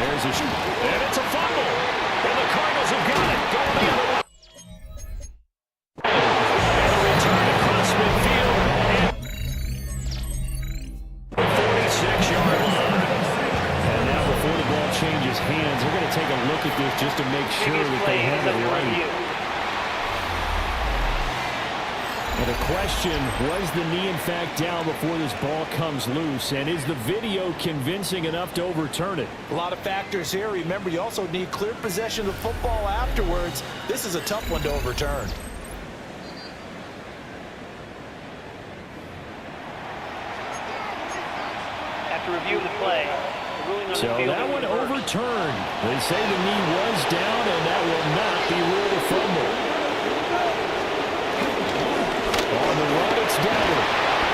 There's a shoot. And it's a fumble. And the Cardinals have got it. Going the other way. And a return across midfield. And 46-yard line. And now before the ball changes hands, they're going to take a look at this just to make sure that they have it right. And the question, was the knee in fact down before this ball comes loose? And is the video convincing enough to overturn it? A lot of factors here. Remember, you also need clear possession of the football afterwards. This is a tough one to overturn. After review of the play, so that one overturned. They say the knee was down, and that will not be ruled a fumble. On the run, it's down.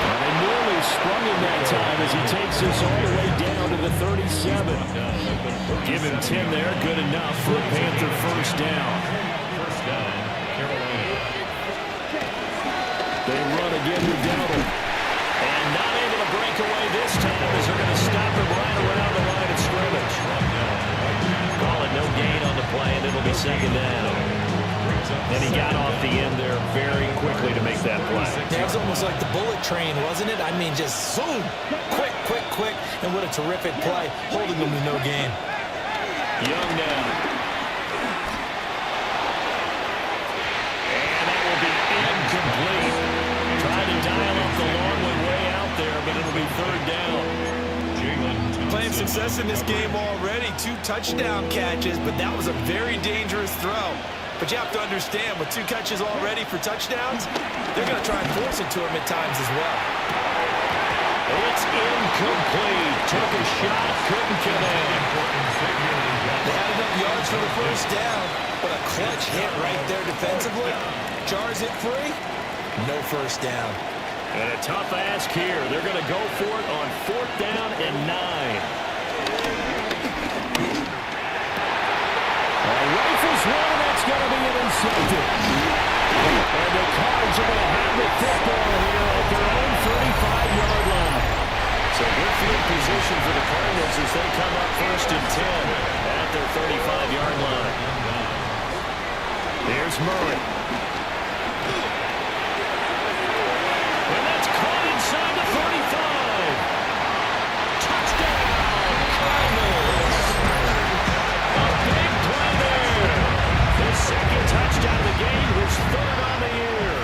And they nearly sprung him that time as he takes this all the way down to the 37. Give him 10 there, good enough for a Panther 1st down. First down, Carolina. They run again with Dowdle. And not able to break away this time as they're going to stop him right around the line of scrimmage. Call it no gain on the play, and it'll be 2nd down. And he got off the end there very quickly to make that play. That was almost like the bullet train, wasn't it? I mean, just zoom. Quick. And what a terrific play, holding them to no gain. Young now. And that will be incomplete. Trying to dial up the long one way out there, but it'll be 3rd down. Playing success in this game already. 2 touchdown catches, but that was a very dangerous throw. But you have to understand, with 2 catches already for touchdowns, they're going to try and force it to him at times as well. It's incomplete. Took a shot, couldn't get in. They had enough yards for the 1st down, but a clutch hit right there defensively. Jars it free, no 1st down. And a tough ask here. They're going to go for it on 4th down and 9. Rifles one, and that's going to be intercepted. And the Cards are going to have the football here at their own 35-yard line. So good field position for the Cardinals as they come up 1st and 10 at their 35-yard line. Here's Murray. And that's caught inside the 35. Touchdown, Cardinals. A big play there. His second touchdown of the game, his third on the year.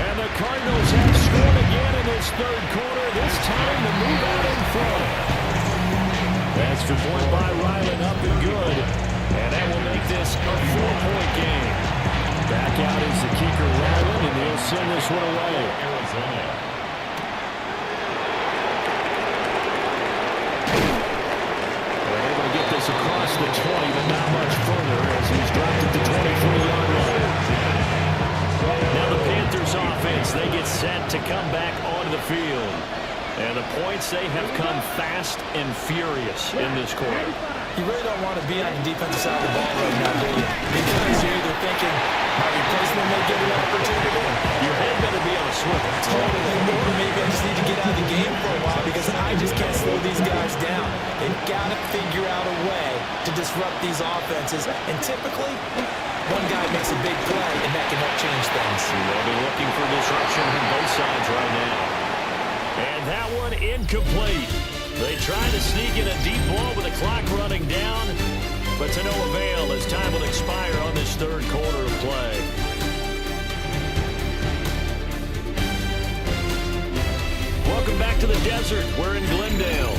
And the Cardinals have scored again in this third quarter, this time to move out in front. Extra point by Ryland, up and good. And that will make this a 4-point game. Back out is the kicker, Ryland, and he'll send this one away. Arizona. They're able to get this across the 20, but not much further as he's dropped at the 23-yard line. Now the Panthers offense, they get set to come back onto the field. And the points, they have come fast and furious in this quarter. You really don't want to be on the defensive side of the ball right now, do you? Because you're either thinking, my replacement may get an opportunity. Your head better be on a swivel. Totally. Or maybe I just need to get out of the game for a while because I just can't slow these guys down. They've got to figure out a way to disrupt these offenses. And typically, one guy makes a big play, and that can help change things. They'll be looking for disruption from both sides right now. And that one incomplete. They try to sneak in a deep ball with the clock running down, but to no avail as time will expire on this third quarter of play. Welcome back to the desert. We're in Glendale.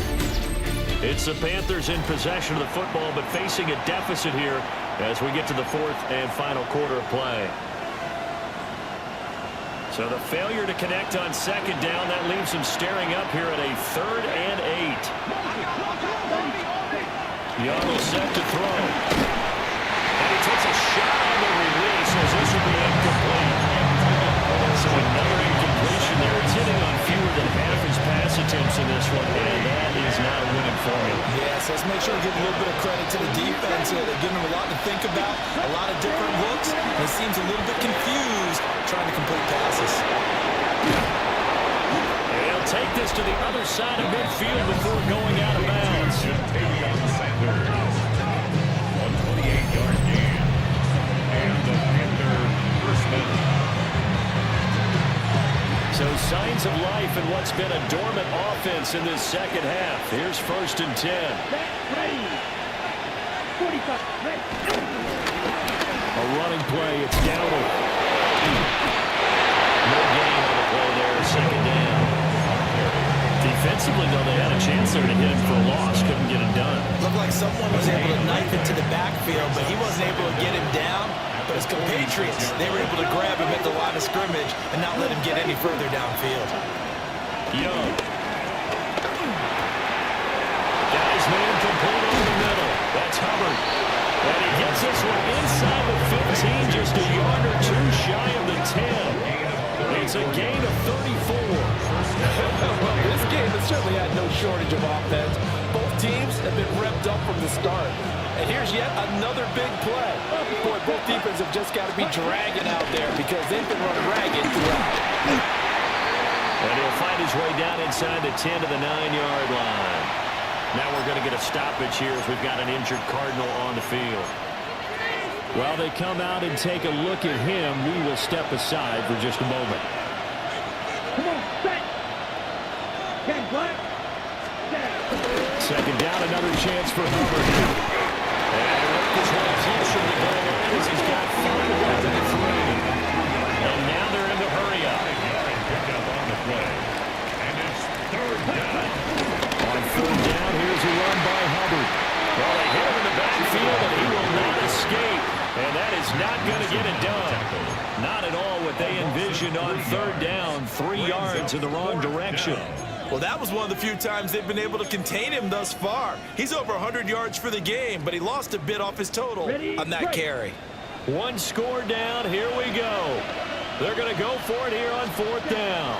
It's the Panthers in possession of the football, but facing a deficit here as we get to the fourth and final quarter of play. So the failure to connect on second down, that leaves them staring up here at a 3rd and 8. Young will set to throw. And he takes a shot on the release as this will be incomplete. So another incompletion there. It's hitting on fewer than half his pass attempts in this one, and that is not a winning formula. Yes, let's make sure to give a little bit of credit to the defense here. They're giving them a lot to think about, a lot of different looks, and he seems a little bit confused trying to complete passes. And he'll take this to the other side of midfield before going out of bounds. A 28-yard gain. And the Panther first down. So signs of life in what's been a dormant offense in this second half. Here's 1st and 10. Ready. 45. Ready. A running play. It's Dowdle. No gain on the play there. Second down. Defensively, though, they had a chance there to hit him for a loss. Couldn't get it done. Looked like someone was able to knife into the backfield, but he wasn't able to get him down. But his compatriots, they were able to grab him at the line of scrimmage and not let him get any further downfield. Young. Guys man complete over the middle. That's Hubbard. And he gets this one inside the 15, just a yard or two shy of the 10. It's a gain of 34. Well, this game has certainly had no shortage of offense. Both teams have been revved up from the start. And here's yet another big play. Boy, both defenses have just got to be dragging out there because they've been running ragged throughout. And he'll find his way down inside the 10 to the 9-yard line. Now we're going to get a stoppage here as we've got an injured Cardinal on the field. While they come out and take a look at him, we will step aside for just a moment. Come on, set. Get black. Second down, another chance for Hubbard. And this one closer to goal as he's got 5 left in the 3. And now they're in the hurry up. Picked up on the play. And it's 3rd down. On 3rd down, here's a run by Hubbard. Well, they hit him in the backfield, and he will not escape. And that is not going to get it done. Not at all what they envisioned on 3rd down. 3 yards in the wrong direction. Well, that was one of the few times they've been able to contain him thus far. He's over 100 yards for the game, but he lost a bit off his total on that carry. One score down. Here we go. They're going to go for it here on 4th down.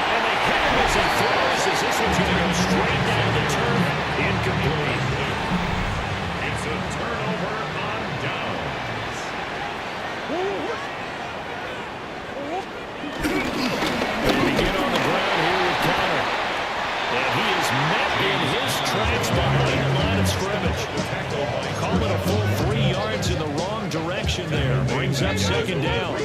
And they hit him as he throws, as this one's going to go straight down the turf. Incomplete. It's a turnover on downs. They begin on the ground here with Connor. And he is met in his tracks behind the line brings up second down.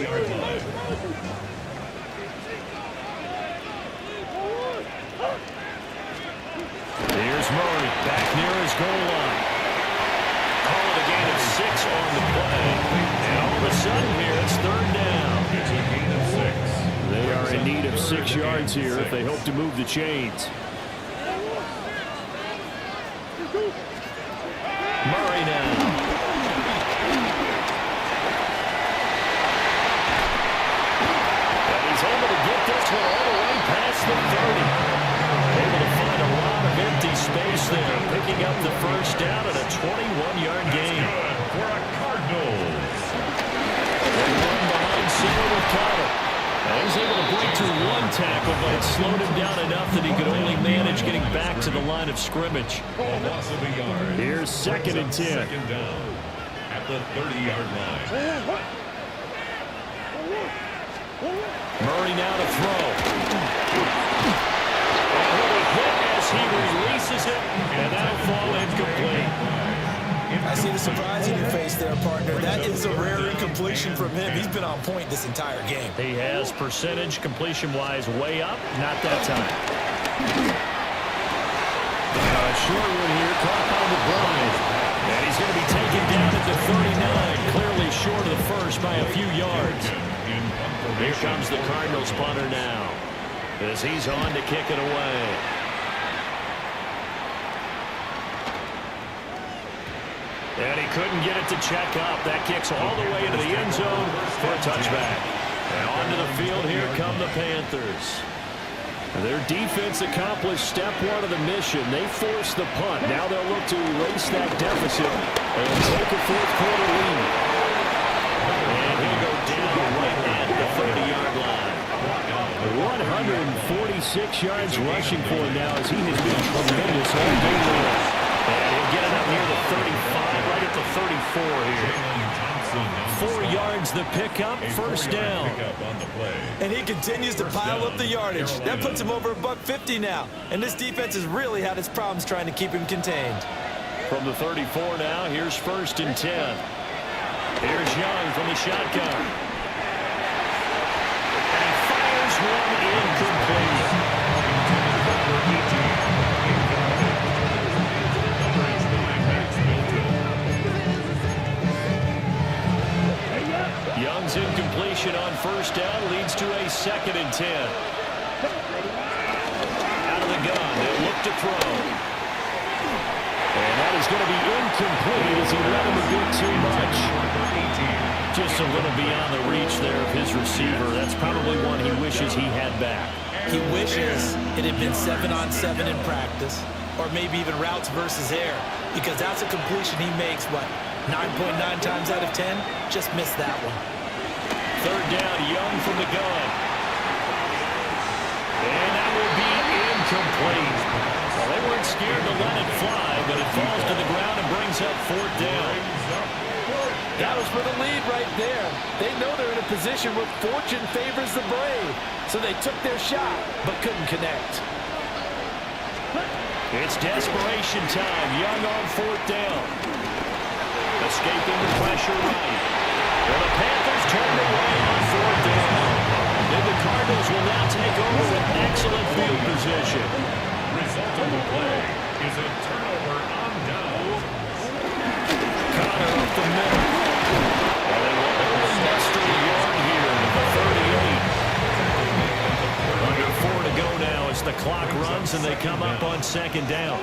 Here's Murray back near his goal line. Call it a gain of 6 on the play. And all of a sudden here, it's third down. It's a gain of 6. They are in need of 6 yards here if they hope to move the chains. Murray now. And he's able to get this one all the way past the 30. Able to find a lot of empty space there, picking up the first down at a 21-yard gain. Good for a Cardinals. They run behind center with Connor. And he's able to break through one tackle, but it slowed him down enough that he could only manage getting back to the line of scrimmage. A loss of a yard. Here's second and 10. Second down at the 30-yard line. Murray now to throw. And he'll be hit as he releases it, and that'll fall incomplete. I see the surprise in your face there, partner. That is a rare incompletion from him. He's been on point this entire game. He has percentage completion-wise way up. Not that time. Short one here, caught on the blind. And he's going to be taken down at the 39, clearly short of the first by a few yards. Here comes the Cardinals punter now, as he's on to kick it away. And he couldn't get it to check up. That kicks all the way into the end zone for a touchback. And onto the field here come the Panthers. Their defense accomplished step one of the mission. They forced the punt. Now they'll look to erase that deficit and take a fourth-quarter lead. And he'll go down right at the 30-yard line. 146 yards rushing for him now as he has been tremendous all day long. And he'll get it up near the 35, right at the 34 here. 4 yards the pickup, first down. And he continues to pile up the yardage. That puts him over $150 now. And this defense has really had its problems trying to keep him contained. From the 34 now, here's first and 10. Here's Young from the shotgun. And he fires one incomplete. Young's incompletion on first down leads to a second and 10. Out of the gun, they'll look to throw. And that is going to be incomplete as he let him a bit too much. Just a little beyond the reach there of his receiver. That's probably one he wishes he had back. He wishes it had been 7-on-7 in practice, or maybe even routes versus air, because that's a completion he makes, 9.9 times out of 10? Just missed that one. Third down, Young from the gun. And that will be incomplete. Well, they weren't scared to let it fly, but it falls to the ground and brings up fourth down. That was for the lead right there. They know they're in a position where fortune favors the brave. So they took their shot, but couldn't connect. It's desperation time. Young on fourth down. Escaping the pressure right. Well, the Panthers turned away on fourth down. And the Cardinals will now take over with excellent field position. Result of the play is a turnover on downs. Connor up the middle. And they will only muster a yard here at the 38. Under 4 to go now as the clock runs and they come up on second down.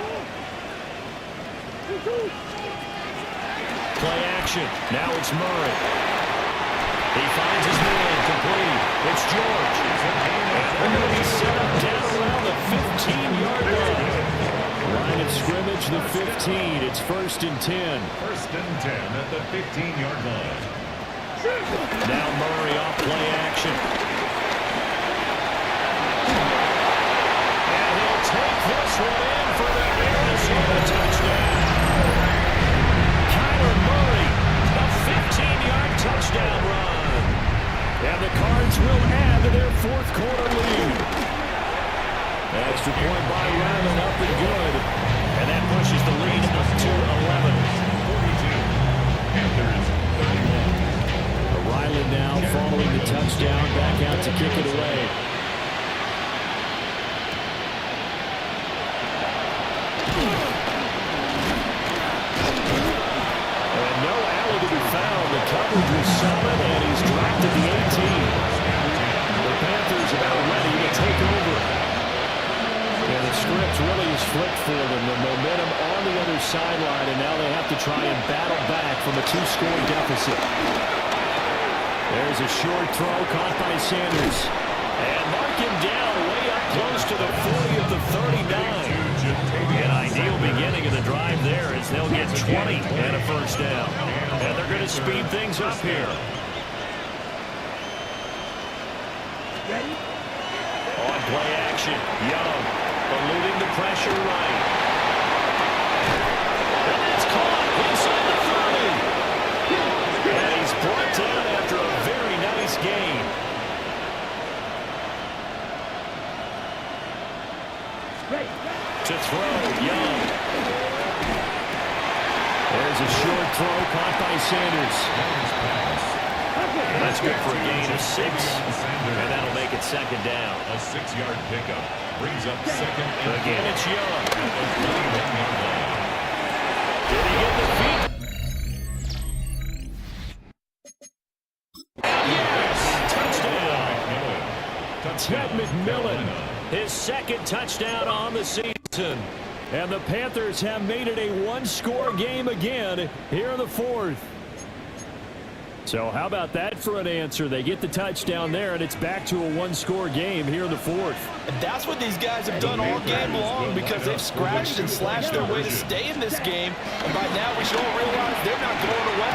Play action. Now it's Murray. He finds his man complete. It's George. And they're going to be set up down around the 15-yard line. Line of scrimmage, the 15. It's first and 10. First and 10 at the 15-yard line. Now Murray off play action. And he'll take this one in for the Arizona touchdown. Murray, a 15-yard touchdown run. And the Cards will add to their fourth-quarter lead. Extra point by Ryman up and good. And that pushes the lead up to 11. 42. Panthers 31. coverage was solid, and he's dropped at the 18. The Panthers about ready to take over. And the script really is flipped for them. The momentum on the other sideline, and now they have to try and battle back from a 2-score deficit. There's a short throw caught by Sanders. And mark him down way up close to the 40 of the 39. An ideal beginning of the drive there as they'll get 20 and a first down. And they're going to speed things up here. Ready? On play action, Young eluding the pressure right. And it's caught inside the 30. And he's brought down after a very nice gain. Ready? To throw, Young. There's a short throw caught by Sanders. That's good for a gain of 6. And that'll make it second down. A 6-yard pickup brings up second and Again, it's Young. Did he get the feet? Yes! Touchdown. Ted McMillan, his second touchdown on the season. And the Panthers have made it a 1-score game again here in the 4th. So how about that for an answer? They get the touchdown there, and it's back to a 1-score game here in the 4th. And that's what these guys have done all game long because they've scratched and slashed their way to stay in this game. And by now we should all realize they're not going away.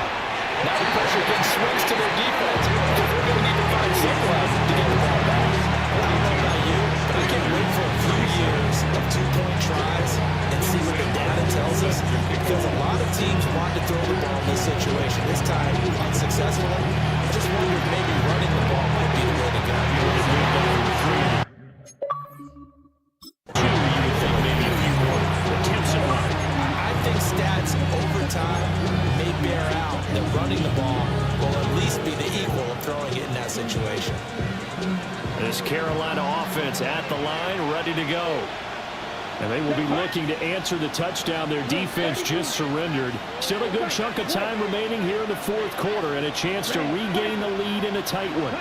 Now the pressure again swings to their defense because they're going to need to find some way to get the ball back. Well, I don't know about you, but I can't wait for a few years of 2-point tries and see what the data tells us. Because a lot of teams want to throw the ball in this situation. This time, unsuccessfully. I just wonder if maybe running the ball might be the way to go. I think stats over time may bear out that running the ball will at least be the equal of throwing it in that situation. This Carolina offense at the line, ready to go. And they will be looking to answer the touchdown their defense just surrendered. Still a good chunk of time remaining here in the 4th quarter and a chance to regain the lead in a tight one.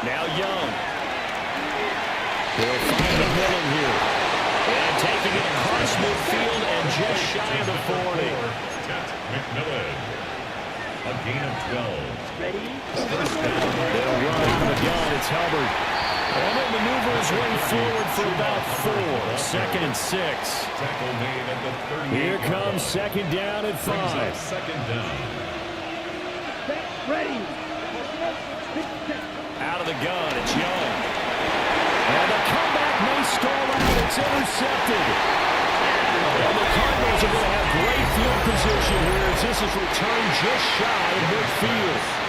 Now Young. They'll find the middle here. And taking it across midfield and just shy of the 40. McMillan. A gain of 12. Ready? They'll run out of the gun. It's Hubbard. And he'll maneuver his way forward for about 4. 2nd and 6. Tackle made at the 38. Here comes second down at 5. Second down. Ready? Out of the gun, it's Young. And the comeback may stall out. It's intercepted. And the Cardinals are going to have great field position here as this is returned just shy of midfield.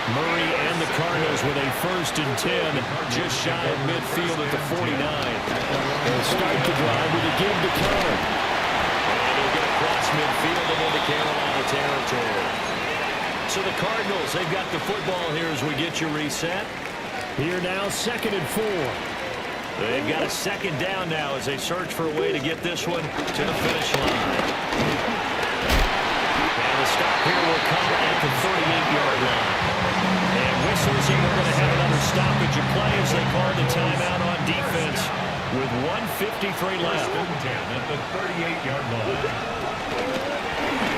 Murray and the Cardinals with a 1st and 10, just shy of midfield at the 49. They'll start the drive with a give to Connor. And he'll get across midfield and into Carolina territory. So the Cardinals, they've got the football here as we get you reset. Here now, 2nd and 4. They've got a second down now as they search for a way to get this one to the finish line. And the stop here will come at the 38-yard line. And whistles, and we're going to have another stoppage of play as they call the timeout on defense with 1:53 left. At the 38-yard line.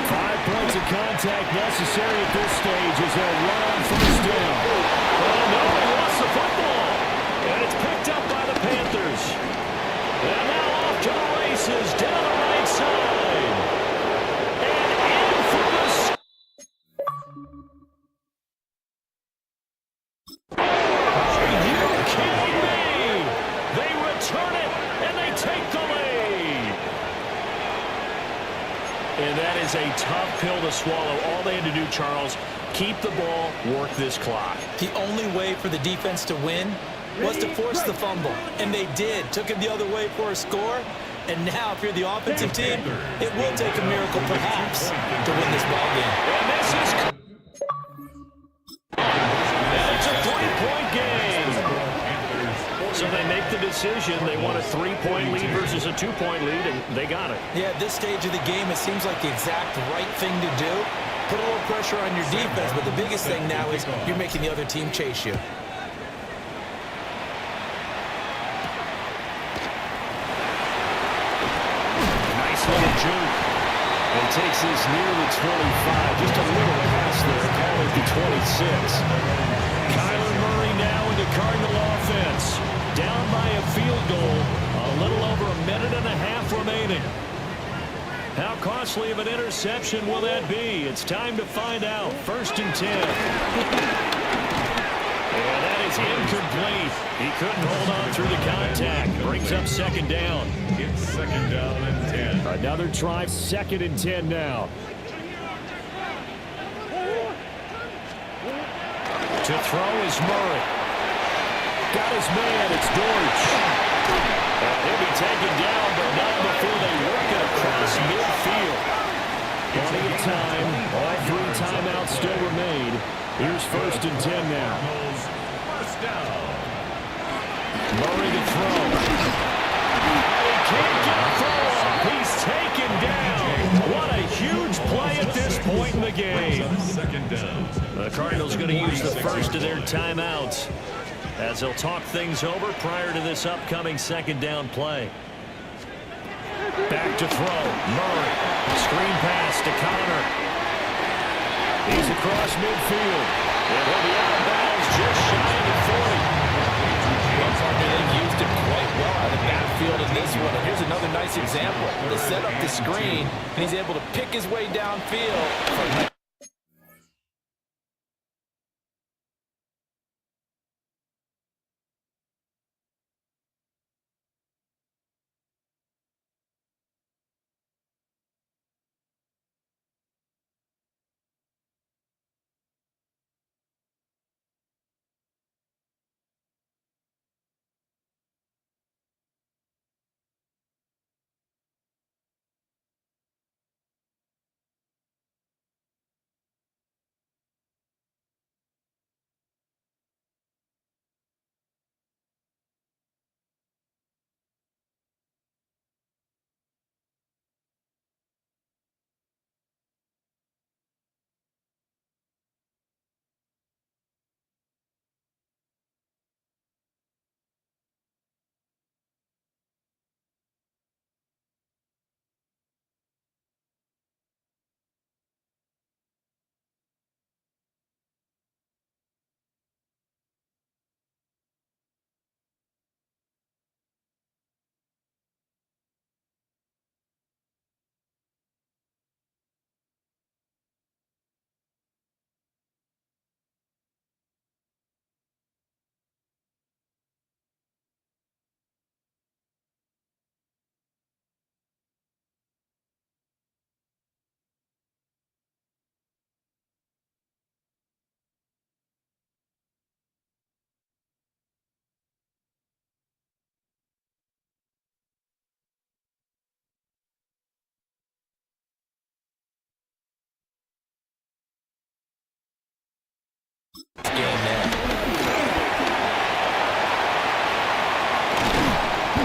5 points of contact necessary at this stage as they'll run on first down. Oh, no, he lost the football. And it's picked up by the Panthers. And now off to the races down the right side. And in for the... Are you kidding me? They return it, and they take the lead. And that is a tough pill to swallow. All they had to do, Charles, keep the ball, work this clock. The only way for the defense to win was to force the fumble, and they did. Took it the other way for a score, and now if you're the offensive team, it will take a miracle perhaps to win this ball game. And this is... And it's a 3-point game. So they make the decision. They want a 3-point lead versus a 2-point lead, and they got it. Yeah, at this stage of the game, it seems like the exact right thing to do. put a little pressure on your defense, but the biggest thing now is you're making the other team chase you. Nice little juke. And takes this near the 25. Just a little pass there. Call it the 26. Kyler Murray now into Cardinal offense. Down by a field goal. A little over a minute and a half remaining. How costly of an interception will that be? It's time to find out. 1st and 10. And that is incomplete. He couldn't hold on through the contact. Brings up 2nd down. It's 2nd down and 10. Another try, 2nd and 10 now. To throw is Murray. Got his man, it's Deutsch. He'll be taken down, but not before they work it across midfield. Plenty of time. All 3 timeouts still remain. Here's 1st and 10 now. First down. Murray to throw. He can't get a throw up. He's taken down. What a huge play at this point in the game. 2nd down. The Cardinals going to use the first of their timeouts as they'll talk things over prior to this upcoming 2nd down play. Back to throw. Murray. Screen pass to Connor. He's across midfield. And he'll be out of bounds just shy of the 40. They've used him quite well out of the backfield in this one. And here's another nice example. They set up the screen, and he's able to pick his way downfield.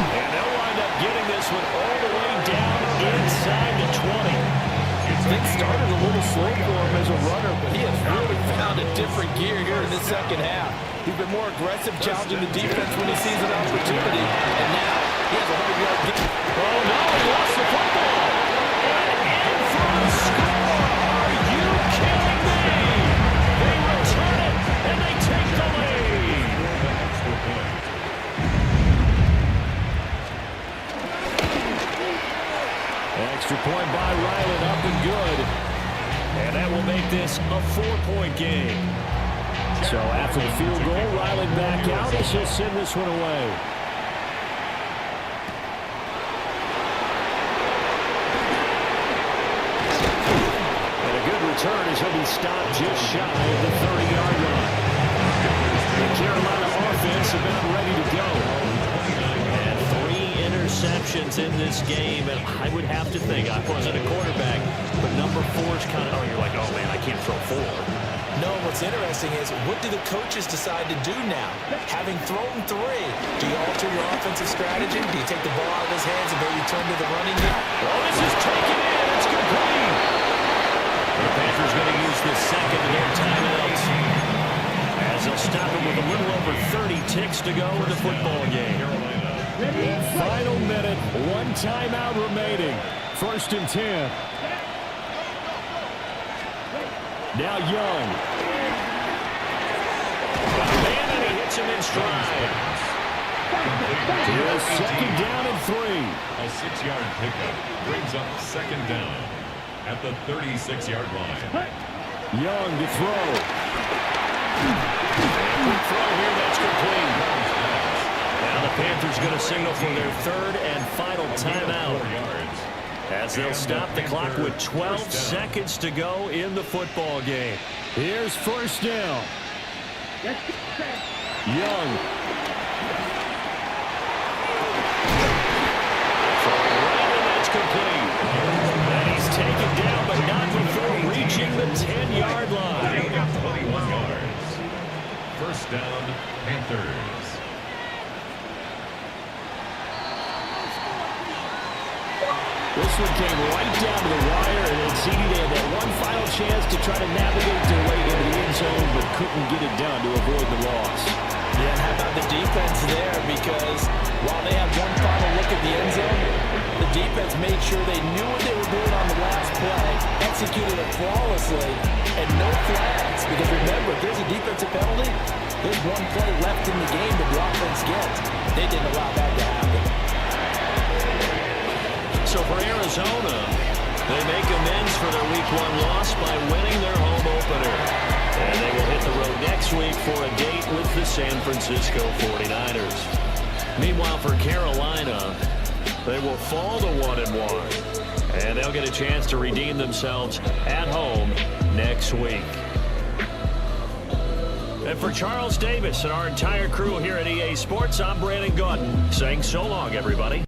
And they'll wind up getting this one all the way down inside the 20. Things started a little slow for him as a runner, but he has really found a different gear here in the 2nd half. He's been more aggressive, challenging the defense when he sees an opportunity, and now he has a 100-yard gain. Oh, no, he lost the football. And in for a score. Are you kidding me? They return it, and they take the lead. Extra point by Ryland, up and good. And that will make this a 4-point game. So after the field goal, Ryland back out as he'll send this one away. And a good return as he'll be stopped just shy of the 30-yard line. The Carolina offense about ready to go. And 3 interceptions in this game, and I would have to think, I wasn't a quarterback, but number 4 is kind of, oh, you're like, oh man, I can't throw 4. No, what's interesting is, what do the coaches decide to do now? Having thrown 3, do you alter your offensive strategy? Do you take the ball out of his hands and maybe turn to the running game? Oh, this is taken in. It's complete. The Panthers going to for 30 ticks to go in the football game. Final minute, one timeout remaining. 1st and 10. Now Young. Man, and he hits him in stride. Here's 2nd down and 3. A 6-yard pickup brings up 2nd down at the 36-yard line. Young to throw. Quick throw here, that's complete. Now the Panthers going to signal for their 3rd and final timeout, as they'll stop the clock with 12 seconds to go in the football game. Here's 1st down. Young. That's complete. And he's taken down, but not before reaching the 10-yard line. 21 yards. 1st down, Panthers. This one came right down to the wire, and then CD had that one final chance to try to navigate their way into the end zone, but couldn't get it done to avoid the loss. Yeah, how about the defense there? Because while they had one final look at the end zone, the defense made sure they knew what they were doing on the last play, executed it flawlessly, and no flags. Because remember, if there's a defensive penalty, there's one play left in the game that the offense gets. They didn't allow that to happen. So for Arizona, they make amends for their Week 1 loss by winning their home opener. And they will hit the road next week for a date with the San Francisco 49ers. Meanwhile, for Carolina, they will fall to 1-1. And they'll get a chance to redeem themselves at home next week. And for Charles Davis and our entire crew here at EA Sports, I'm Brandon Gaudin saying so long, everybody.